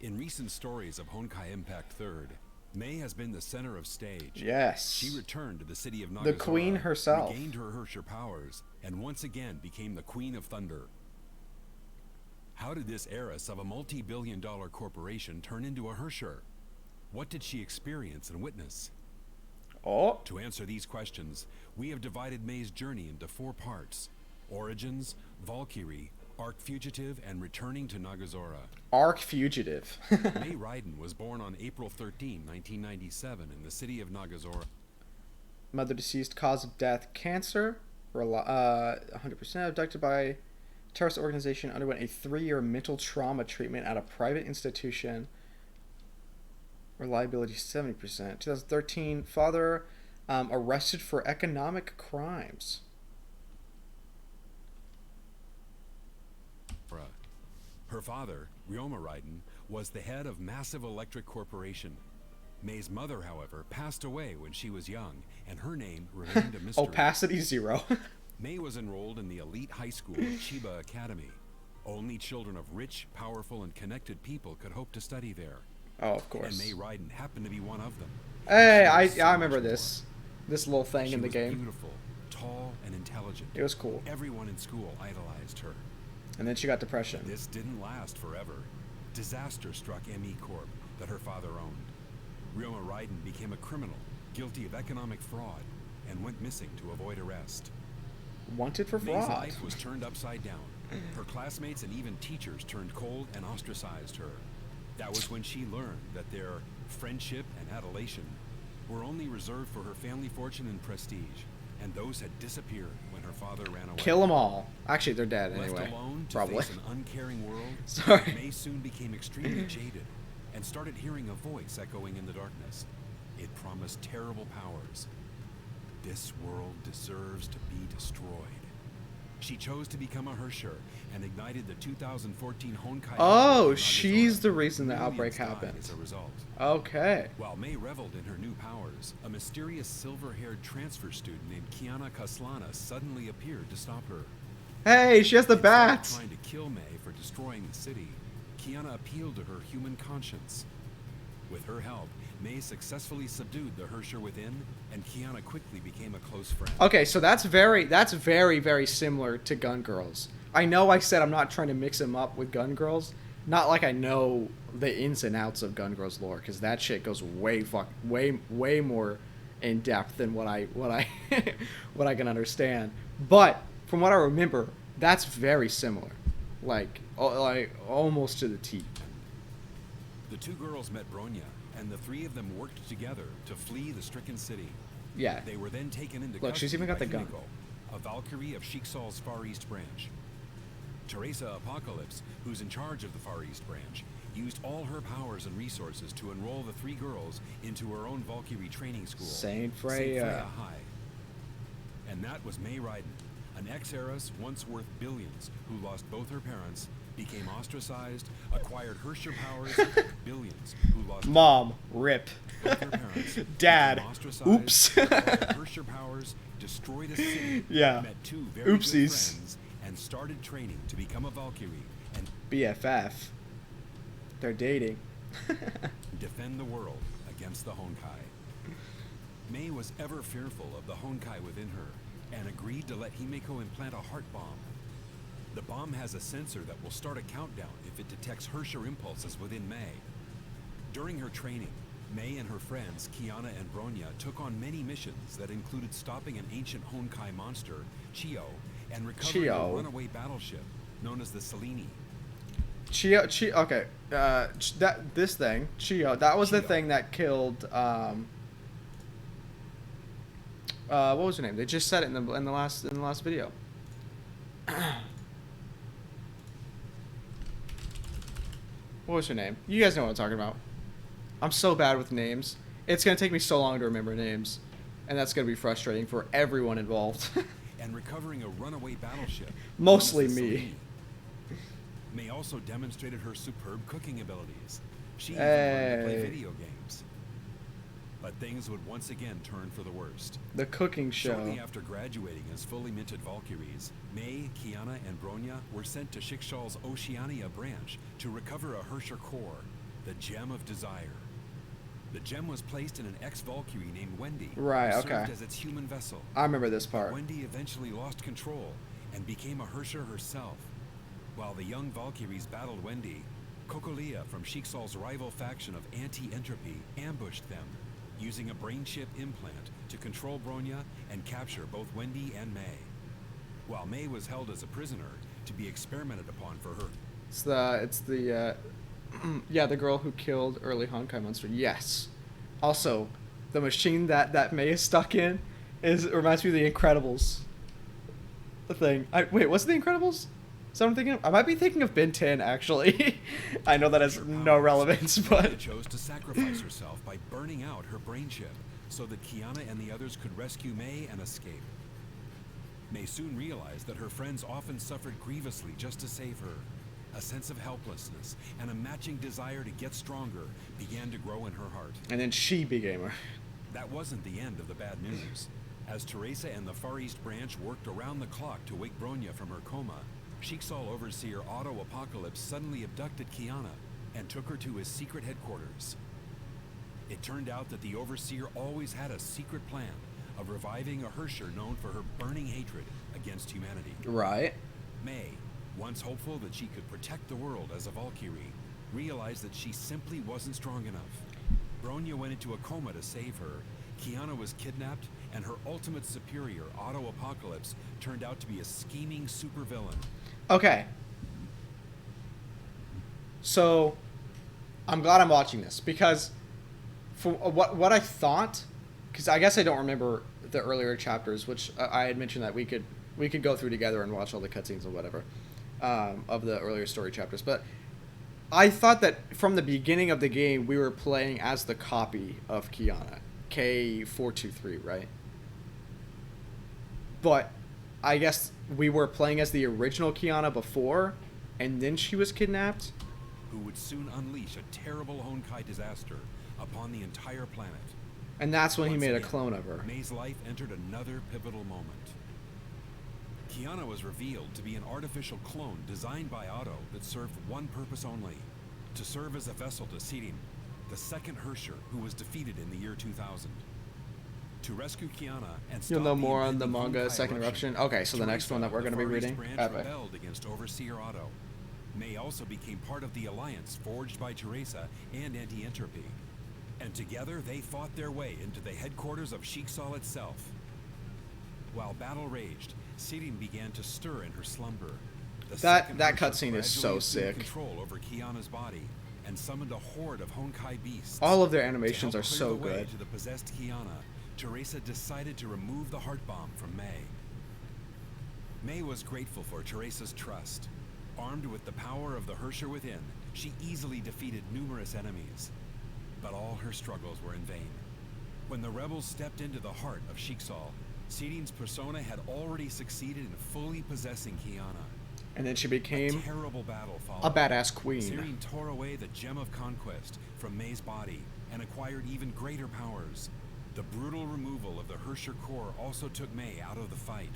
In recent stories of Honkai Impact 3rd, May has been the center of stage. Yes. She returned to the city of Nagazora, The queen herself. regained her Herrscher powers, and once again became the Queen of Thunder. How did this heiress of a multi-billion-dollar corporation turn into a Herrscher? What did she experience and witness? Oh. To answer these questions, we have divided May's journey into 4 parts. Origins, Valkyrie, Arc Fugitive, and Returning to Nagazora. Arc Fugitive. May Raiden was born on April 13, 1997 in the city of Nagazora. Mother deceased, cause of death, cancer. 100% abducted by terrorist organization, underwent a 3-year mental trauma treatment at a private institution. Reliability 70%. 2013, father arrested for economic crimes. Her father, Ryoma Raiden, was the head of Massive Electric Corporation. May's mother, however, passed away when she was young, and her name remained a mystery. Opacity 0. May was enrolled in the elite high school of Chiba Academy. Only children of rich, powerful, and connected people could hope to study there. Oh, of course. And May Raiden happened to be one of them. Hey, I remember this little thing in the game. She was beautiful, tall, and intelligent. It was cool. Everyone in school idolized her. And then she got depression. This didn't last forever. Disaster struck ME Corp that her father owned. Ryoma Raiden became a criminal, guilty of economic fraud, and went missing to avoid arrest. Wanted for May's fraud. life was turned upside down. Her classmates and even teachers turned cold and ostracized her. That was when she learned that their friendship and adulation were only reserved for her family fortune and prestige, and those had disappeared when her father ran away. Kill them all. Actually, they're dead anyway. Left alone to Probably. face an uncaring world, Sorry. May soon became extremely jaded and started hearing a voice echoing in the darkness. It promised terrible powers. This world deserves to be destroyed. She chose to become a Hersher and ignited the 2014 Honkai. Oh, she's the reason the outbreak Millions died happened. as a result. Okay. While May reveled in her new powers, a mysterious silver-haired transfer student named Kiana Kaslana suddenly appeared to stop her. Hey, she has the Instead of bats. trying to kill May for destroying the city, Kiana appealed to her human conscience. With her help, May successfully subdued the Hersher within, and Kiana quickly became a close friend. Okay, so that's very, very similar to Gun Girls. I know I said I'm not trying to mix them up with Gun Girls. Not like I know the ins and outs of Gun Girls lore, because that shit goes way more in depth than what I what I can understand. But from what I remember, that's very similar, like almost to the T. The two girls met Bronya, and the three of them worked together to flee the stricken city. Yeah. They were then taken into Look, she's custody even got by the gun. Himiko, a Valkyrie of Shiksal's Far East branch. Teresa Apocalypse, who's in charge of the Far East branch, used all her powers and resources to enroll the three girls into her own Valkyrie training school, Saint Freya. High. And that was May Raiden, an ex-heiress once worth billions who lost both her parents, became ostracized, acquired Hersher powers, billions who lost Mom, rip. both her parents, Dad, became ostracized, oops. acquired Hersher powers, destroyed a city, Yeah. met two very good Oopsies. friends, and started training to become a Valkyrie and BFF. They're dating. defend the world against the Honkai. May was ever fearful of the Honkai within her and agreed to let Himiko implant a heart bomb. The bomb has a sensor that will start a countdown if it detects Hersher impulses within May. During her training, May and her friends, Kiana and Bronya, took on many missions that included stopping an ancient Honkai monster, Chio, and recovering a runaway battleship known as the Selene. Chio, okay. This thing, Chio, that was the Chio. thing that killed. What was her name? They just said it in the last video. What was her name? You guys know what I'm talking about. I'm so bad with names. It's gonna take me so long to remember names, and that's gonna be frustrating for everyone involved. And recovering a runaway battleship. Mostly known as the me. Selene. May also demonstrated her superb cooking abilities. She even learned to play Hey. video games. But things would once again turn for the worst. The cooking show. Shortly after graduating as fully minted Valkyries, May, Kiana, and Bronya were sent to Shiksal's Oceania branch to recover a Hersher core, the Gem of Desire. The gem was placed in an ex-Valkyrie named Wendy, Right, who okay. served as its human vessel. I remember this part. Wendy eventually lost control and became a Hersher herself. While the young Valkyries battled Wendy, Kokolia from Shiksal's rival faction of Anti-Entropy ambushed them, using a brain chip implant to control Bronya and capture both Wendy and May. while May was held as a prisoner to be experimented upon for her. It's the yeah, the girl who killed early Honkai monster. Yes. Also, the machine that May is stuck in reminds me of the Incredibles. The thing. Wait, what's the Incredibles? Is that what I'm thinking of? I might be thinking of Ben 10, actually. I know that has no relevance, but... She chose to sacrifice herself by burning out her brain chip so that Kiana and the others could rescue May and escape. May soon realized that her friends often suffered grievously just to save her. A sense of helplessness and a matching desire to get stronger began to grow in her heart. And then she became her. That wasn't the end of the bad news. As Teresa and the Far East branch worked around the clock to wake Bronya from her coma, Sheiksaul Overseer Otto Apocalypse suddenly abducted Kiana and took her to his secret headquarters. It turned out that the Overseer always had a secret plan of reviving a Hersher known for her burning hatred against humanity. Right. May, once hopeful that she could protect the world as a Valkyrie, realized that she simply wasn't strong enough. Bronya went into a coma to save her, Kiana was kidnapped, and her ultimate superior, Otto Apocalypse, turned out to be a scheming supervillain. Okay. So, I'm glad I'm watching this, because for what I thought, because I guess I don't remember the earlier chapters, which I had mentioned that we could go through together and watch all the cutscenes or whatever of the earlier story chapters, but I thought that from the beginning of the game we were playing as the copy of Kiana, K423, right? But I guess we were playing as the original Kiana before, and then she was kidnapped. Who would soon unleash a terrible Honkai disaster upon the entire planet. And that's when Once he made again, a clone of her. May's life entered another pivotal moment. Kiana was revealed to be an artificial clone designed by Otto that served one purpose only: to serve as a vessel to Sirin, the second Hersher who was defeated in the year 2000. To rescue Kiana and stop You'll know more on the impending manga Honkai Second Eruption. Okay, so the next Teresa, one that we're the going to be Far East reading. branch Okay. rebelled against Overseer Otto. May also became part of the alliance forged by Teresa and Anti-Entropy. And together they fought their way into the headquarters of Sheiksaul itself. While battle raged, Sirin began to stir in her slumber. The second That Hersher cutscene is so gradually assumed sick. control over Kiana's body and summoned a horde of Honkai beasts. All of their To animations help are clear so the way good. to the possessed Kiana, Teresa decided to remove the heart bomb from May. May was grateful for Teresa's trust. Armed with the power of the Hersher within, she easily defeated numerous enemies. But all her struggles were in vain. When the rebels stepped into the heart of Sheiksaul, Sirin's persona had already succeeded in fully possessing Kiana. And then she A became terrible battle followed. a badass queen. Sirin tore away the Gem of Conquest from May's body and acquired even greater powers. The brutal removal of the Hersher core also took May out of the fight.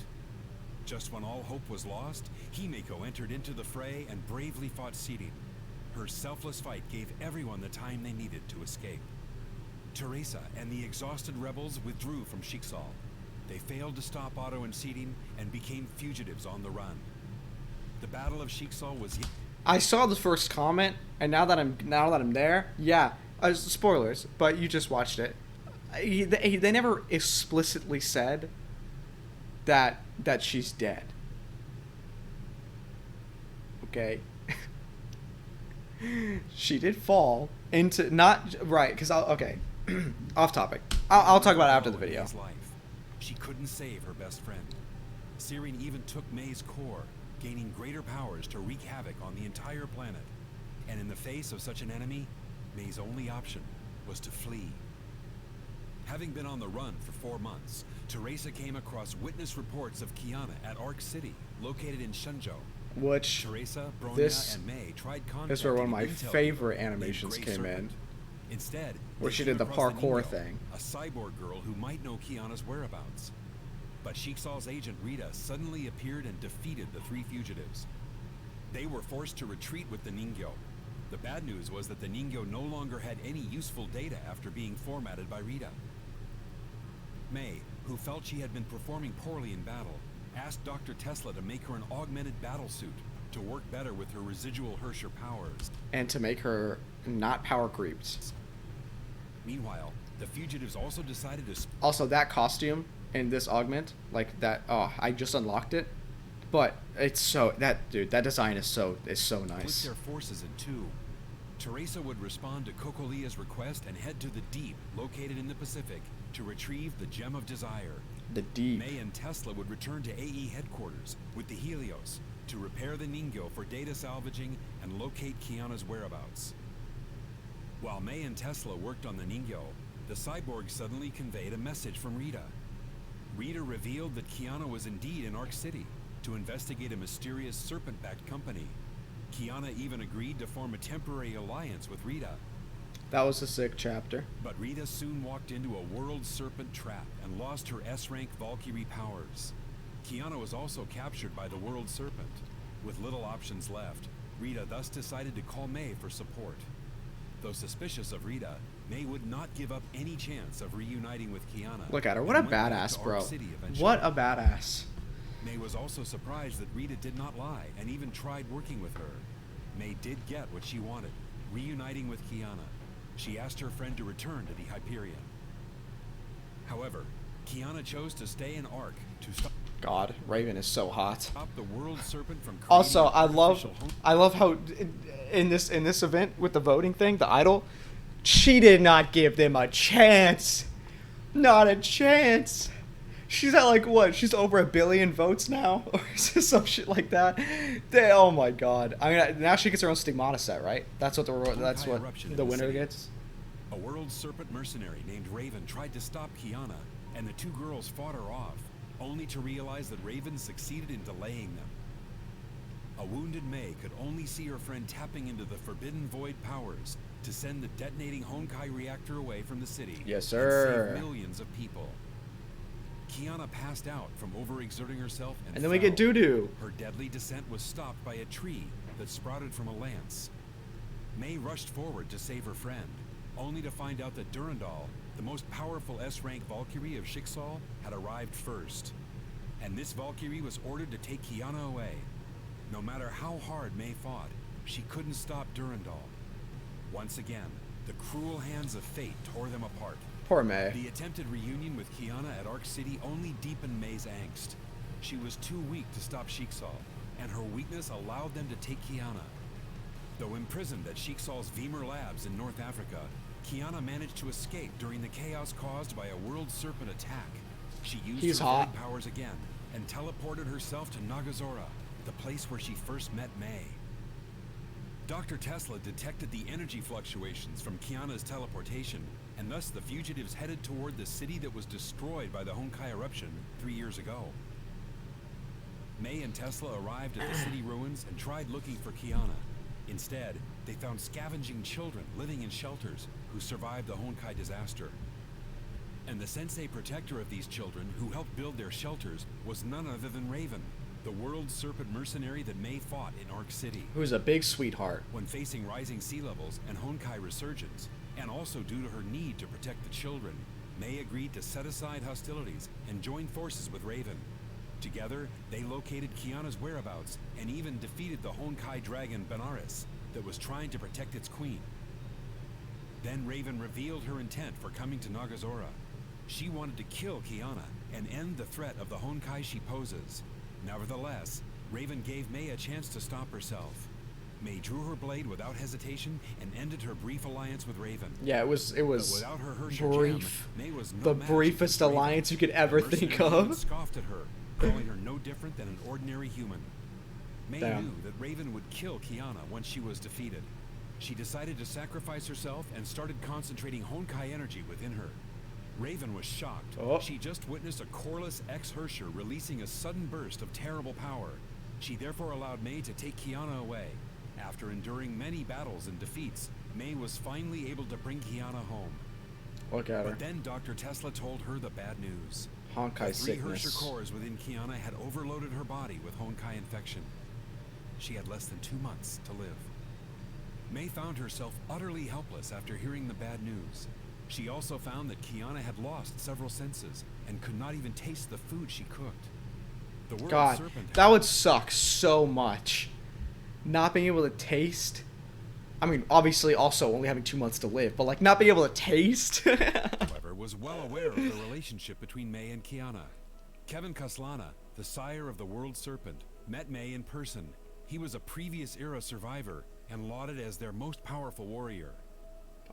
Just when all hope was lost, Himeko entered into the fray and bravely fought Sirin. Her selfless fight gave everyone the time they needed to escape. Teresa and the exhausted rebels withdrew from Sheiksaul. They failed to stop Otto and Sirin and became fugitives on the run. The Battle of Sheiksaul was... I saw the first comment, and now that I'm there, yeah, spoilers, but you just watched it. They never explicitly said that she's dead. Okay. She did fall into not right because okay, off topic. I'll talk about it after the video. May's life. She couldn't save her best friend. Sirin even took May's core, gaining greater powers to wreak havoc on the entire planet. And in the face of such an enemy, May's only option was to flee. Having been on the run for 4 months, Teresa came across witness reports of Kiana at Arc City, located in Shenzhou. Which Teresa, Bronya, this and May tried is where one of my contacting Intel favorite named animations Grey came in. Serpent. Instead, Where they she came did the across parkour Nino, thing. a cyborg girl who might know Kiana's whereabouts. But Sheiksaul's agent Rita suddenly appeared and defeated the 3 fugitives. They were forced to retreat with the Ningyo. The bad news was that the Ningyo no longer had any useful data after being formatted by Rita. May, who felt she had been performing poorly in battle, asked Dr. Tesla to make her an augmented battle suit to work better with her residual Hersher powers. And to make her not power creeped. Meanwhile, the fugitives also decided to... Also, that costume in this augment, like that, oh, I just unlocked it. But it's so that design is so Split nice. their forces in two. Teresa would respond to Kokolia's request and head to the Deep, located in the Pacific, to retrieve the Gem of Desire. The deep. May and Tesla would return to AE headquarters with the Helios to repair the Ningyo for data salvaging and locate Kiana's whereabouts. While May and Tesla worked on the Ningyo, the cyborg suddenly conveyed a message from Rita. Rita revealed that Kiana was indeed in Arc City to investigate a mysterious serpent-backed company. Kiana even agreed to form a temporary alliance with Rita. That was a sick chapter. But Rita soon walked into a world serpent trap and lost her S-rank Valkyrie powers. Kiana was also captured by the world serpent. With little options left, Rita thus decided to call May for support. Though suspicious of Rita, May would not give up any chance of reuniting with Kiana. Look at her. What a and went back badass, to bro. Arc City eventually. What a badass. May was also surprised that Rita did not lie and even tried working with her. May did get what she wanted, reuniting with Kiana. She asked her friend to return to the Hyperion. However, Kiana chose to stay in Arc to stop God, Raven is so hot. the world serpent from creating Also, an artificial I love how in this event with the voting thing, the idol, she did not give them a chance. Not a chance. She's at like what? She's over 1 billion votes now, or some shit like that. Oh my god! I mean, now she gets her own stigmata set, right? That's what eruption in the the winner city. gets. A world serpent mercenary named Raven tried to stop Kiana, and the two girls fought her off, only to realize that Raven succeeded in delaying them. A wounded May could only see her friend tapping into the forbidden void powers to send the detonating Honkai reactor away from the city. Yes, and sir. save millions of people. Kiana passed out from overexerting herself And then we fell. get doo-doo. Her deadly descent was stopped by a tree that sprouted from a lance. May rushed forward to save her friend, only to find out that Durandal, the most powerful S-rank Valkyrie of Schicksal, had arrived first. And this Valkyrie was ordered to take Kiana away. No matter how hard May fought, she couldn't stop Durandal. Once again, the cruel hands of fate tore them apart. Poor May. The attempted reunion with Kiana at Arc City only deepened May's angst. She was too weak to stop Schicksal, and her weakness allowed them to take Kiana. Though imprisoned at Schicksal's Vemur Labs in North Africa, Kiana managed to escape during the chaos caused by a world serpent attack. She used her void powers again and teleported herself to Nagazora, the place where she first met May. Dr. Tesla detected the energy fluctuations from Kiana's teleportation, and thus the fugitives headed toward the city that was destroyed by the Honkai eruption 3 years ago. May and Tesla arrived at the city ruins and tried looking for Kiana. Instead, they found scavenging children living in shelters who survived the Honkai disaster. And the sensei protector of these children who helped build their shelters was none other than Raven, the world serpent mercenary that May fought in Arc City. Who's a big sweetheart. When facing rising sea levels and Honkai resurgence, and also due to her need to protect the children, May agreed to set aside hostilities and join forces with Raven. Together, they located Kiana's whereabouts and even defeated the Honkai dragon Benares that was trying to protect its queen. Then Raven revealed her intent for coming to Nagazora. She wanted to kill Kiana and end the threat of the Honkai she poses. Nevertheless, Raven gave May a chance to stop herself. May drew her blade without hesitation and ended her brief alliance with Raven. Yeah, it was But without her Herrscher brief. Gem, May was no The match briefest against Raven. alliance you could ever The think mercenary even of. scoffed at her, calling her no different than an ordinary human. May Damn. knew that Raven would kill Kiana once she was defeated. She decided to sacrifice herself and started concentrating Honkai energy within her. Raven was shocked. Oh. She just witnessed a coreless ex-Herrscher releasing a sudden burst of terrible power. She therefore allowed May to take Kiana away. After enduring many battles and defeats, May was finally able to bring Kiana home. Look at her. But then Dr. Tesla told her the bad news. Honkai The 3 sickness. Herrscher cores within Kiana had overloaded her body with Honkai infection. She had less than 2 months to live. May found herself utterly helpless after hearing the bad news. She also found that Kiana had lost several senses and could not even taste the food she cooked. The world God, serpent that would suck so much. Not being able to taste. I mean, obviously also only having 2 months to live, but like not being able to taste. however, was well aware of the relationship between May and Kiana. Kevin Kaslana, the sire of the World Serpent, met May in person. He was a previous era survivor and lauded as their most powerful warrior.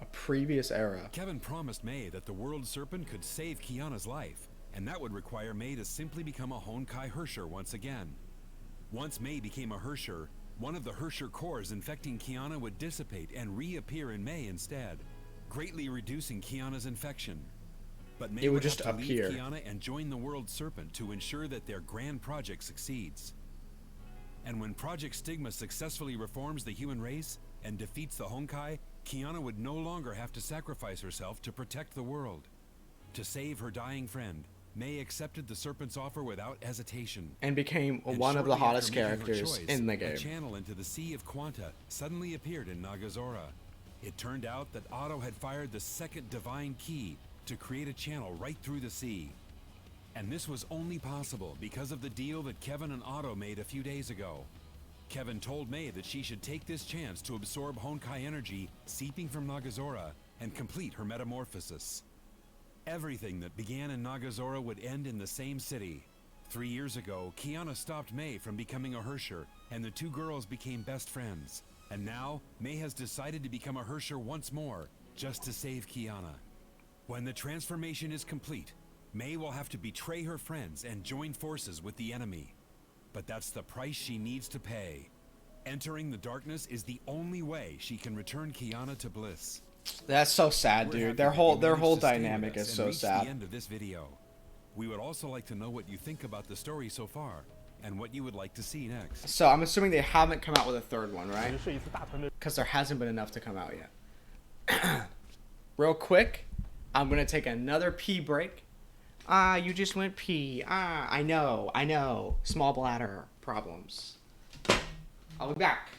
A previous era. Kevin promised May that the World Serpent could save Kiana's life, and that would require May to simply become a Honkai Hersher once again. Once May became a Hersher, one of the Hersher cores infecting Kiana would dissipate and reappear in May instead, greatly reducing Kiana's infection. But May would just appear. Leave Kiana and join the World Serpent to ensure that their grand project succeeds. And when Project Stigma successfully reforms the human race and defeats the Honkai, Kiana would no longer have to sacrifice herself to protect the world. To save her dying friend, May accepted the Serpent's offer without hesitation. And became one of the hottest characters in the game. A channel into the Sea of Quanta suddenly appeared in Nagazora. It turned out that Otto had fired the second divine key to create a channel right through the sea. And this was only possible because of the deal that Kevin and Otto made a few days ago. Kevin told May that she should take this chance to absorb Honkai energy seeping from Nagazora and complete her metamorphosis. Everything that began in Nagazora would end in the same city. 3 years ago, Kiana stopped May from becoming a Hersher, and the two girls became best friends. And now, May has decided to become a Hersher once more, just to save Kiana. When the transformation is complete, May will have to betray her friends and join forces with the enemy. But that's the price she needs to pay. Entering the darkness is the only way she can return Kiana to bliss. That's so sad, dude. Their whole dynamic is so sad. The end of this video. We would also like to know what you think about the story so far and what you would like to see next. So I'm assuming they haven't come out with a third one, right? Because there hasn't been enough to come out yet. Real quick, I'm gonna take another pee break. You just went pee. I know. Small bladder problems. I'll be back.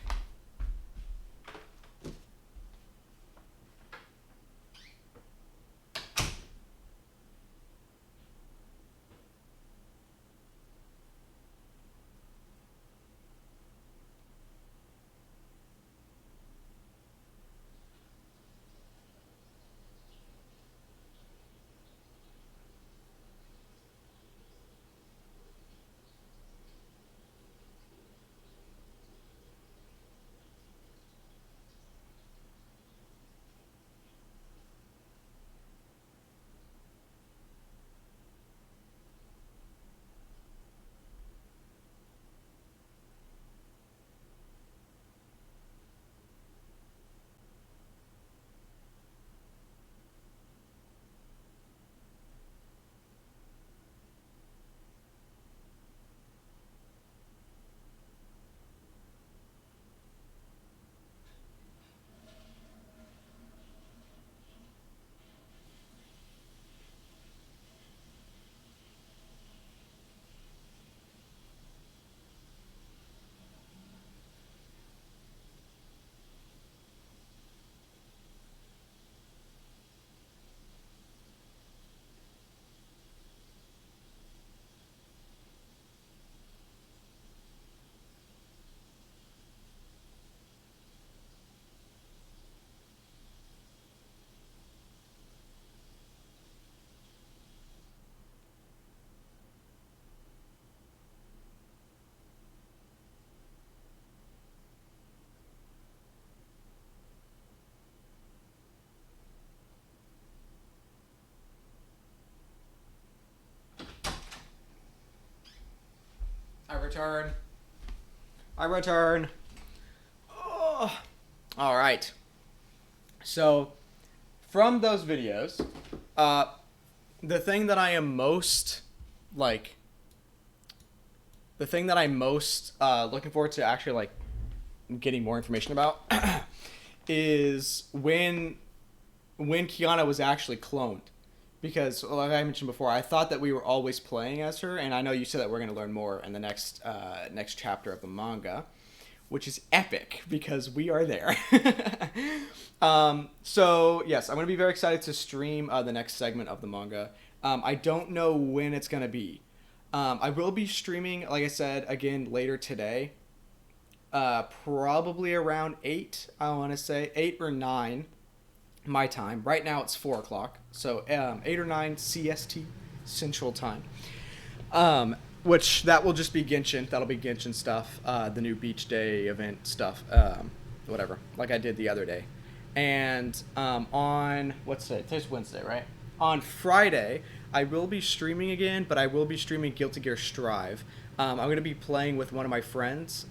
I return. Oh. All right. So, from those videos, the thing that I'm most looking forward to actually getting more information about is when Kiana was actually cloned. Because, like I mentioned before, I thought that we were always playing as her, and I know you said that we're going to learn more in the next chapter of the manga, which is epic, because we are there. So, yes, I'm going to be very excited to stream the next segment of the manga. I don't know when it's going to be. I will be streaming, like I said, again, later today. Probably around 8, I want to say, 8 or 9. My time. Right now it's 4 o'clock. So 8 or 9 CST Central Time. which that will just be Genshin. That'll be Genshin stuff. The new Beach Day event stuff. Whatever. Like I did the other day. And on what's today? Today's Wednesday, right? On Friday, I will be streaming again, but I will be streaming Guilty Gear Strive. I'm going to be playing with one of my friends.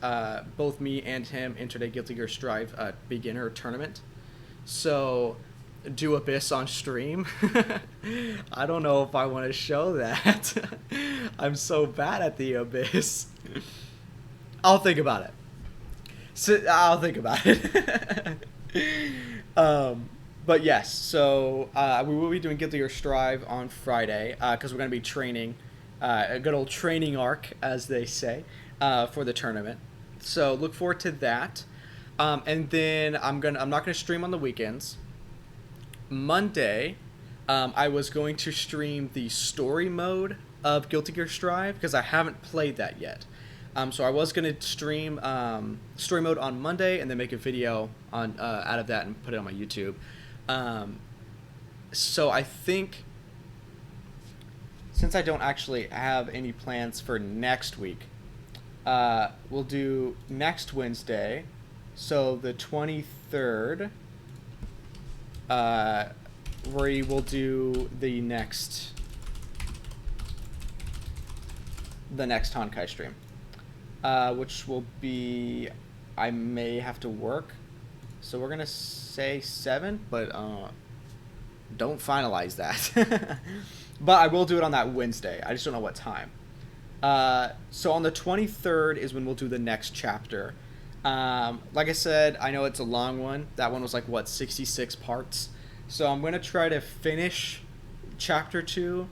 Both me and him entered a Guilty Gear Strive beginner tournament. So, do Abyss on stream. I don't know if I want to show that. I'm so bad at the Abyss. I'll think about it. I'll think about it. But yes, so we will be doing Guilty Gear Strive on Friday because we're going to be training, a good old training arc, as they say, for the tournament. So look forward to that. And then I'm not going to stream on the weekends. Monday, I was going to stream the story mode of Guilty Gear Strive because I haven't played that yet. So I was going to stream story mode on Monday and then make a video on out of that and put it on my YouTube. So I think, since I don't actually have any plans for next week, we'll do next Wednesday, so the 23rd, we will do the next Honkai stream. Which will be, I may have to work, so we're gonna say 7, but don't finalize that. But I will do it on that Wednesday. I just don't know what time. So on the 23rd is when we'll do the next chapter. Like I said, I know it's a long one. That one was like, what, 66 parts? So I'm gonna try to finish chapter 2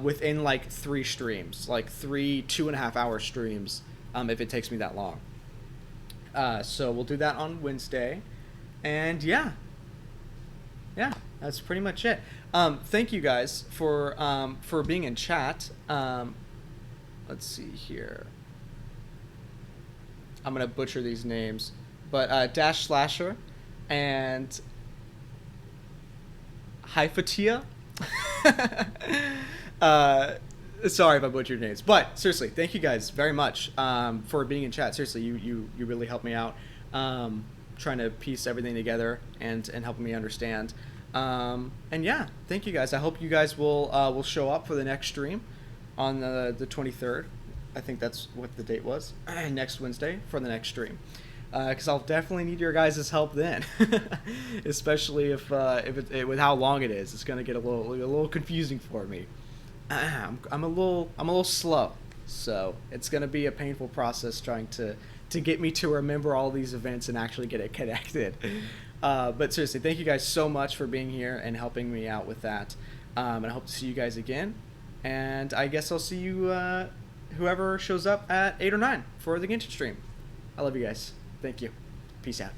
within like 3 streams, like 3 2.5-hour streams. If it takes me that long. So we'll do that on Wednesday. And yeah, that's pretty much it. Thank you guys for being in chat. Let's see here. I'm going to butcher these names. But Dash Slasher and Hyphatia. Sorry if I butchered names, but seriously, thank you guys very much for being in chat. Seriously, you really helped me out, trying to piece everything together and helping me understand. And yeah, thank you guys. I hope you guys will show up for the next stream on the 23rd. I think that's what the date was. Next Wednesday for the next stream, because I'll definitely need your guys' help then, especially if with how long it is. It's gonna get a little confusing for me. I'm a little slow, so it's gonna be a painful process trying to get me to remember all these events and actually get it connected. But seriously, thank you guys so much for being here and helping me out with that. And I hope to see you guys again. And I guess I'll see you whoever shows up at 8 or 9 for the Genshin stream. I love you guys. Thank you. Peace out.